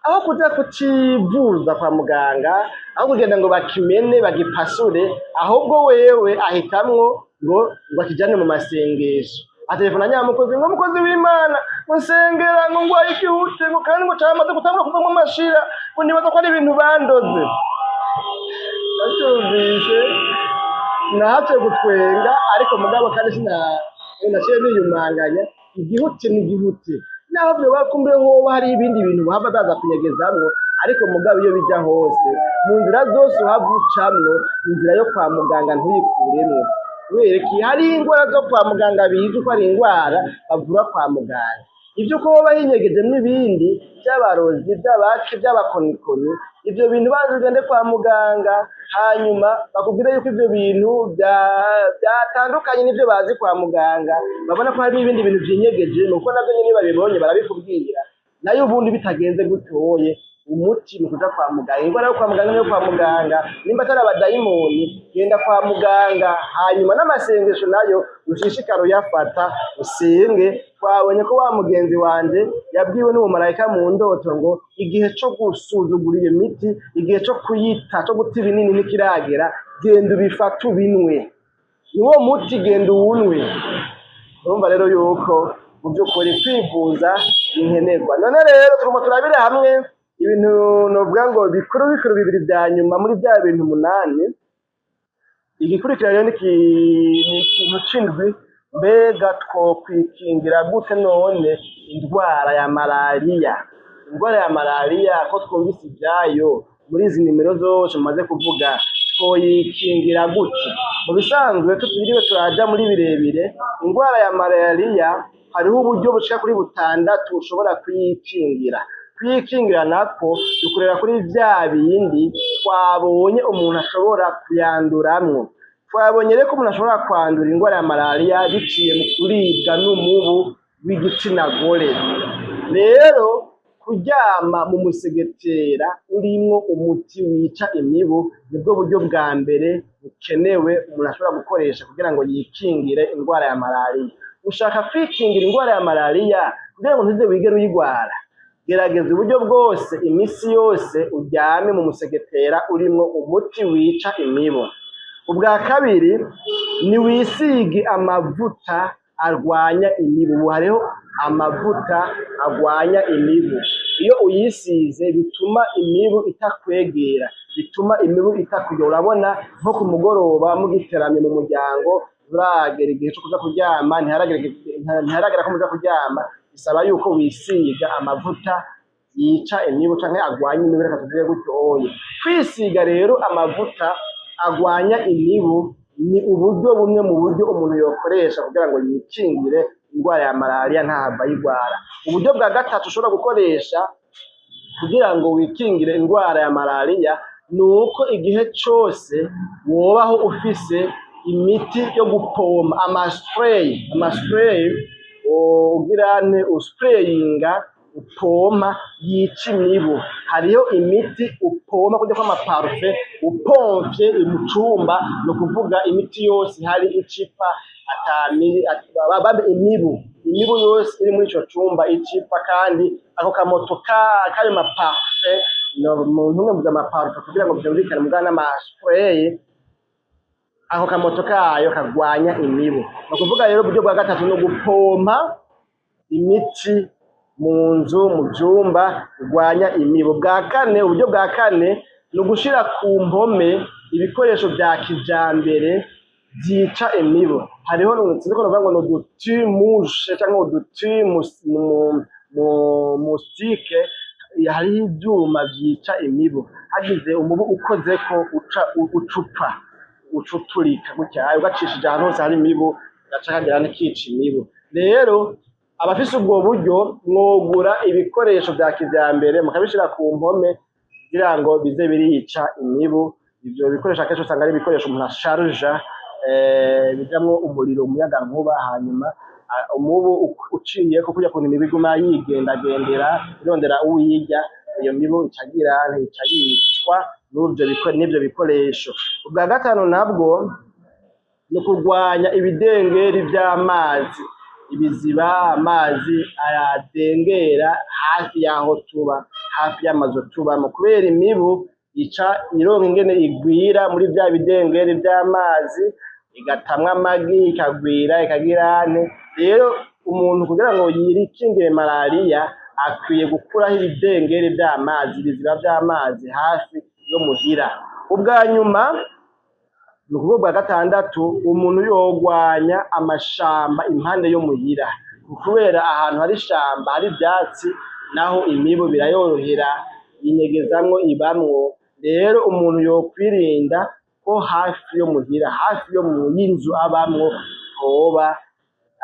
aho kuja kucivuza kwa muganga aho kugenda ngo bakimene bagipasure ahubwo wewe ahitamwo ngo akijane mu masengesho atelefona nyamukozi ngo mukozi w'Imana musengera ngo ngwaye igihute ngo kandi ngo cyamaze gutangura kuva mu mashira ngo nibaza ko ari ibintu bandoze acyumvise nahatse gutwenga ariko mugabo kandi naciye niyumanganya igihuti n'igihuti naho byo bakumbuye hoba hari ibindi bintu baba baza kunyegezamwo ariko mugabo iyo bijya hose mu nzira zose uhavucamwo inzira yo kwa muganga ntuyikuremwo kubera iki hari ingwara zo kwa muganga bizi ko ari ingwara bavura kwa muganga ibyo ko baba hinyegejemwo ibindi by'abarozi by'abakonikoni ibyo bintu bazigende kwa muganga hanyuma bakubwira yuko ibyo bintu byatandukanye n'ibyo bazi kwa muganga babona ko hari n'ibindi bintu byinyegeje nuko navyo nyene babibonye barabikubwira nayo ubundi bitagenze gutoye umuti mu kuja kwa muganga ingwara yo kwa muganga niyo kwa muganga nimba atari abadayimoni genda kwa muganga hanyuma n'amasengesho nayo ushishikaro yafata usenge twabonye ko wa mugenzi wanje yabwiwe n'umumarayika mu ndoto ngo igihe cyo gusuzugura iyo miti igihe cyo kuyita cyo guta ibinini nikiragera genda ubifata ubinwe niwo muti genda uwunwe urumva rero yuko mu by'ukuri kwivuza inkenerwa none rero turimo turabire hamwe ibintu novuga ngo bikuru bibiri bya nyuma muri bya bintu 8 Igikurikira rero ni ikintu c'indwi, mbega twokwikingira gute none indwara ya malariya? Indwara ya malariya ko twumvise ivyayo muri izi nimero zose mumaze kuvuga, twoyikingira gute? Mu bisanzwe tutiriwe turaja muri birebire, indwara ya malariya hariho uburyo bushika kuri butandatu ushobora kuyikingira. Kuyikingira nako dukorera kuri vya bindi twabonye umuntu ashobora kuyanduramwo. Twabonye rero ko umuntu ashobora kwandura indwara ya malariya biciye mu kuribwa n'umubu w'igitsina gore. Rero kuryama mu musegetera urimwo umuti wica imibu nibwo buryo bwa mbere bukenewe umuntu ashobora gukoresha kugira ngo yikingire indwara ya malariya. Ushaka kwikingira indwara ya malariya kugira ngo ntuze wigere uyigwara, gerageza uburyo bwose imisi yose uryame mu musegetera urimwo umuti wica imibu. Ubwa kabiri ni wisige amavuta arwanya imibu. Ubu hariho amavuta arwanya imibu, iyo uyisize bituma imibu itakwegera, bituma imibu itakurya. Urabona nko ku mugoroba mugiteramye mu muryango, uragera igihe cyo kuja kuryama, ntiharagera ko muja kuryama, bisaba yuko wisiga amavuta yica imibu canke arwanya imibu. Reka tuvuge gutyo oye. Kwisiga rero amavuta agwanya imibu ni uburyo bumwe mu buryo umuntu yokoresha kugira ngo yikingire indwara ya malariya ntahava ayigwara. Uburyo bwa gatatu ushobora gukoresha kugira ngo wikingire indwara ya malariya ni uko igihe cose wobaho ufise imiti yo gupompa, amaspray ugirane usprayinga upompa yica imibu. Hariho imiti upompa kujya kwa amaparufe upomvye mu cumba, no kuvuga imiti yose hari icipa imibu yose iri muri ico cumba icipa. Kandi ako kamoto kayo maparufe no ntumwe mu amaparufe kugira ngo byumvikane mugana n'amaspray, ako kamoto kayo kagwanya imibu. No kuvuga rero uburyo bwa gatatu no gupompa imiti mu nzu mu byumba birwanya imibu. Bwa kane, uburyo bwa kane ni ugushira ku mpome ibikoresho bya kijambere byica imibu. Hariho siniko novuga ngo uduti-mouche cyangwa uduti-moustique, hariho ivyuma byica imibu. Hagize umubu ukozeko ucuturika gutya, ugacishije ahantu hose hari imibu gaca kagera n'ikica imibu. Rero abafise ubwo buryo mwogura ibikoresho bya kijambere mukabishira ku mpome kugira ngo bize birica imibu. Ivyo bikoresho akenshi usanga ari ibikoresho umuntu asharja bijamwo umuriro, umuyaga nkuba, hanyuma umubu uciye ko kurya kuntu imibu iguma yigendagendera irondera uwirya, iyo mibu icagira yicwa n'ivyo bikoresho. Ubwa gatanu nabwo ni kurwanya ibidengeri vy'amazi, ibiziba amazi ayadengera hafi yaho tuba, hafi y'amazu tubamo, kubera imibu ica ironka ingene igwira muri vya bidengeri vy'amazi, igatamwa amagi, ikagwira, ikagirane. Rero umuntu kugira ngo yirikingire malariya akwiye gukuraho ibidengeri vy'amazi, ibiziba vy'amazi hafi yo muhira. Ubwa nyuma ni ukuvuga bwa gatandatu, umuntu yogwanya amashamba impande yo muhira, kubera ahantu hari ishamba hari ivyatsi naho imibu birayorohera inyegezamwo ibamwo. Rero umuntu yokwirinda ko hafi yo muhira, hafi yo y'inzu abamwo hoba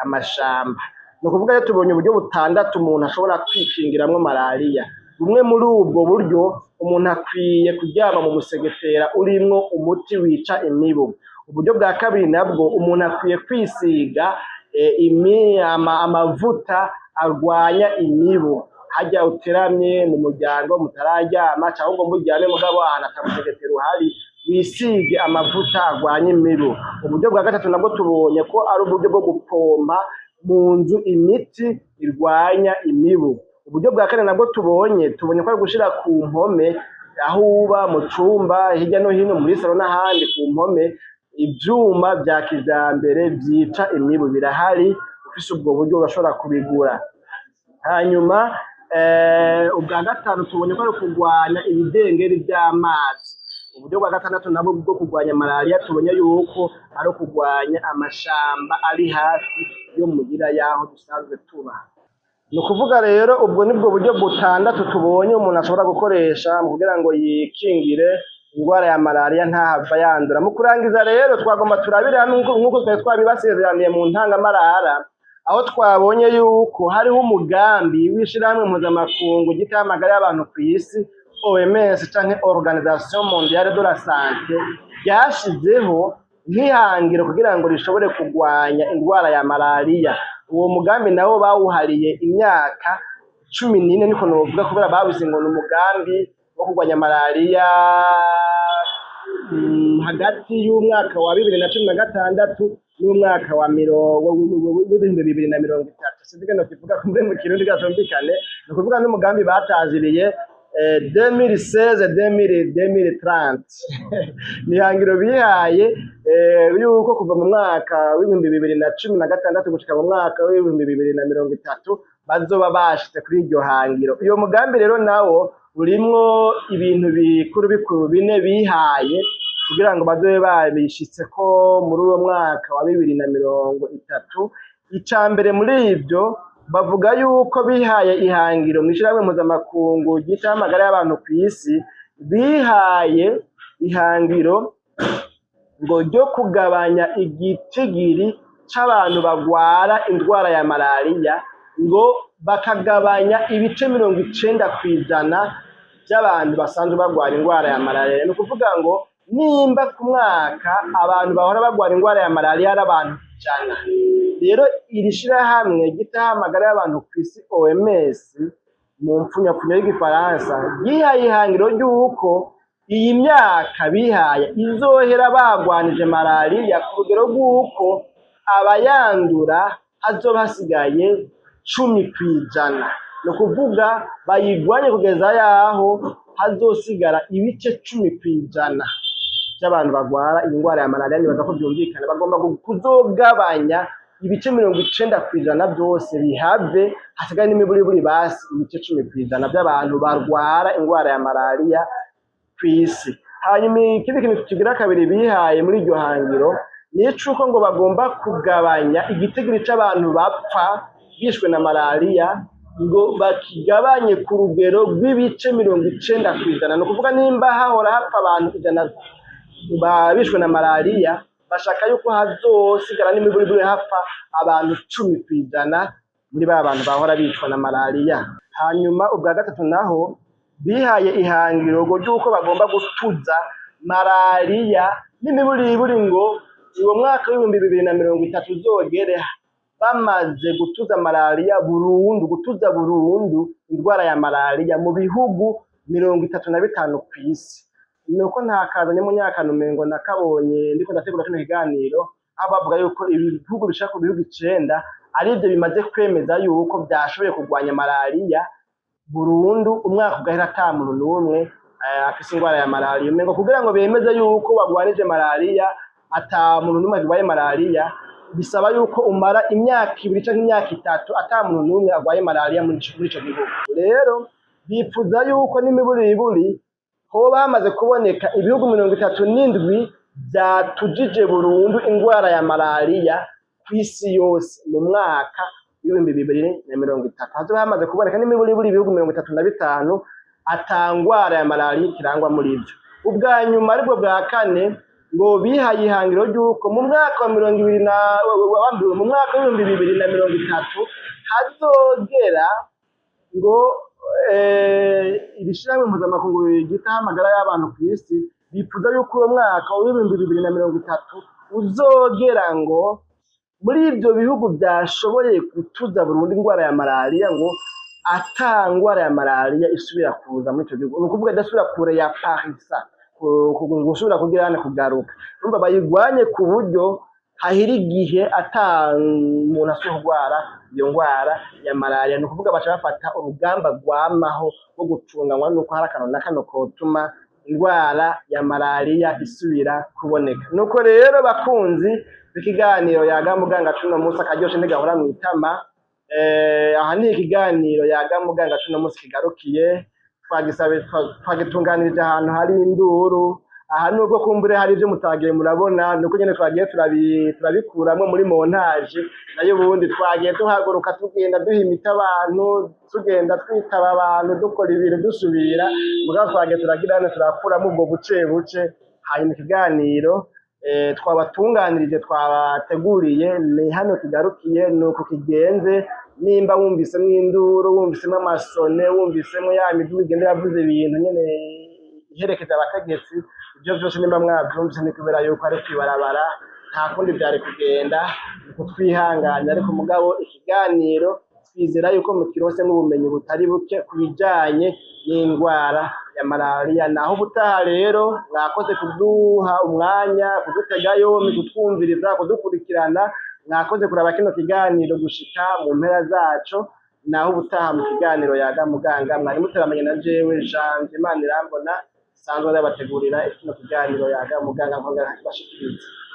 amashamba. Ni ukuvuga rero tubonye uburyo butandatu umuntu ashobora kwikingiramwo malariya. Bumwe muri ubwo buryo, umuntu akwiye kuryama mu musegetera urimwo umuti wica imibu. Uburyo bwa kabiri nabwo, umuntu akwiye kwisiga amavuta arwanya imibu. Harya uteramye mu muryango mutararyama cyangwa ngo muryame mugabo ahantu atamusegetera uhari, wisige amavuta arwanya imibu. Uburyo bwa gatatu nabwo tubonye ko ari uburyo bwo gupompa mu nzu imiti irwanya imibu. Uburyo bwa kane nabwo tubonye ko ari gushira ku mpome aho uba mu cumba hirya no hino muri salo n'ahandi ku mpome ivyuma vya kijambere vyica imibu birahari. Ufise ubwo buryo urashobora kubigura. Hanyuma ubwa gatanu tubonye ko ari kurwanya ibidengeri vy'amazi. uburyo bwa gatandatu nabwo bwo kurwanya malariya tubonye yuko ari kurwanya amashamba ari hafi yo mugira yaho dusanzwe tuba. Ni ukuvuga rero ubwo nibwo buryo butandatu tubonye umuntu ashobora gukoresha mu kugira ngo yikingire indwara ya malariya ntahava yandura. Mu kurangiza rero twagomba turabire hamwe nk'uko twari twabibasezeraniye mu ntangamarara, aho twabonye yuko hariho umugambi w'ishirahamwe mpuzamakungu ryitaho amagara y'abantu ku isi OMS canke Organisation Mondiale de la Santé ryashizeho nk'ihangiro kugira ngo rishobore kurwanya indwara ya malariya. Uwo mugambi nawo bawuhariye imyaka 14 niko novuga, kubera babuze ngo ni umugambi wo kurwanya malariya hagati y'umwaka wa 2016 n'umwaka wa 2030. Sinzi no kivuga kumbe mu kirundi gasombikane, ni ukuvuga n'umugambi bataziriye 2016-2030 ni hangiro bihaye yuko kuva mu mwaka w'ibihumbi 2016 gushika mu mwaka w'ibihumbi 2030 bazoba bashitse kuri iryo hangiro. Iyo mugambi rero nawo urimwo ibintu bikuru bine bihaye kugira ngo bazobe babishitse ko muri uwo mwaka wa 2030. Icambere muri ivyo bavuga yuko bihaye ihangiro mw'ishirahamwe mpuzamakungu ryitaho amagara y'abantu ku isi, bihaye ihangiro ngo ryo kugabanya igitigiri c'abantu bagwara indwara ya malariya, ngo bakagabanya ibice 90% by'abantu basanzwe bagwara indwara ya malariya. Ni ukuvuga ngo nimba ku mwaka abantu bahora bagwara indwara ya malariya ari abantu 100, rero iri shirahamwe ryitaho amagara y'abantu ku isi OMS mu mpfunyapfunya y'igifaransa yihaye ihangiro ry'uko iyi myaka bihaye izohera bagwanije malariya ku rugero rw'uko abayandura hazoba hasigaye 10%. Ni ukuvuga bayigwanye kugeza yaho hazosigara ibice 10% by'abantu bagwara indwara ya malariya. Nibaza ko byumvikana, bagomba kuzogabanya ibice 90% byose bihave, hasigaye n'imiburiburi basi ibice 10% by'abantu barwara indwara ya malariya ku isi. Hanyuma ikindi kintu kigira kabiri bihaye muri iryo hangiro ni icuko ngo bagomba kugabanya igitigiri c'abantu bapfa bishwe na malariya, ngo bakigabanye ku rugero rw'ibice 90%. Ni ukuvuga nimba hahora hapfa abantu 100 bishwe na malariya, bashaka yuko hazosigara n'imiburiburi hapfa abantu 10% muri ba bantu bahora bicwa na malariya. Hanyuma ubwa gatatu naho bihaye ihangiro ngo ryuko bagomba gutuza malariya n'imiburiburi, ngo uwo mwaka w'ibihumbi 2030 uzogere bamaze gutuza malariya burundu, gutuza burundu indwara ya malariya mu bihugu 35 ku isi. Nuko ntakazanye mu myaka numengo nakabonye ndiko ndategura kino kiganiro, aho bavuga yuko ibihugu bishaka ku bihugu 9 ari byo bimaze kwemeza yuko byashoboye kurwanya malariya burundu, umwaka ugahera ata muntu n'umwe afise indwara ya malariya. Umengo kugira ngo bemeze yuko bagwanije malariya ata muntu n'umwe agwaye malariya, bisaba yuko umara imyaka 2 canke imyaka 3 ata muntu n'umwe agwaye malariya muri ico gihugu. Rero bipfuza yuko n'imiburiburi hoba hamaze kuboneka ibihugu 37 byatujije burundu indwara ya malariya ku isi yose mu mwaka w'ibihumbi 2030. Hazoba hamaze kuboneka n'imiburiburi ibihugu 35 atangwara ya malariya kirangwa muri ivyo. Ubwa nyuma aribwo bwa kane ngo bihaye ihangiro ry'uko mu mwaka wa 2030 hazogera ngo ibishirahamwe mpuzamakungu ryitaho amagara y'abantu ku isi bipfuza yuko uwo mwaka wa 2030 uzogera ngo muri ibyo bihugu byashoboye gutuza burundu indwara ya malariya, ngo ata ndwara ya malariya isubira kuza muri icyo gihugu. Ni ukuvuga idasubira kure ya Parisa gusubira kugira kugaruka. Urumva bayigwanye ku buryo hahira igihe ata umuntu asubira kurwara iyo ndwara ya malariya. Ni ukuvuga baca bafata urugamba rwamaho rwo gucunganwa nuko hari akantu na kano kotuma indwara ya malariya isubira kuboneka. Nuko rero bakunzi ikiganiro yaga muganga cuno munsi akaryoshe ntigahora mwitama. Aha ni ikiganiro yaga muganga cuno munsi kigarukiye, twagitunganirije ahantu hari induru, aha nubwo kumbure hari ibyo mutagiye murabona nuko nyene twagiye turabikuramwo muri montage nayo ubundi twagiye tuhaguruka tugenda duhimita abantu tugenda twitaba abantu dukora ibintu dusubira mugabo twagiye turagira hano turakuramo ubwo buce buce hanyuma ikiganiro twabatunganirije twabateguriye ni hano kigarukiye nuko kigenze nimba wumvisemwo induru wumvisemwo amasone wumvisemwo ya miduga igenda yavuze ibintu nyene iherekeza abategetsi ibyo byose nimba mwavyumvise ni kubera yuko ari kwibarabara nta kundi vyari kugenda kutwihanganya ariko mugabo ikiganiro twizera yuko mukironsemwo ubumenyi butari buke ku bijanye n'indwara ya malariya naho ubutaha rero mwakoze kuduha umwanya kudutega yompi kutwumviriza kudukurikirana mwakoze kuraba kino kiganiro gushika mu mpera zaco naho ubutaha mu kiganiro yaga muganga mwari muteramanye na jewe Jean Imana irambona sanzwe ndabategurira kino kiganiro yaga muganga nkongera kubashikiriza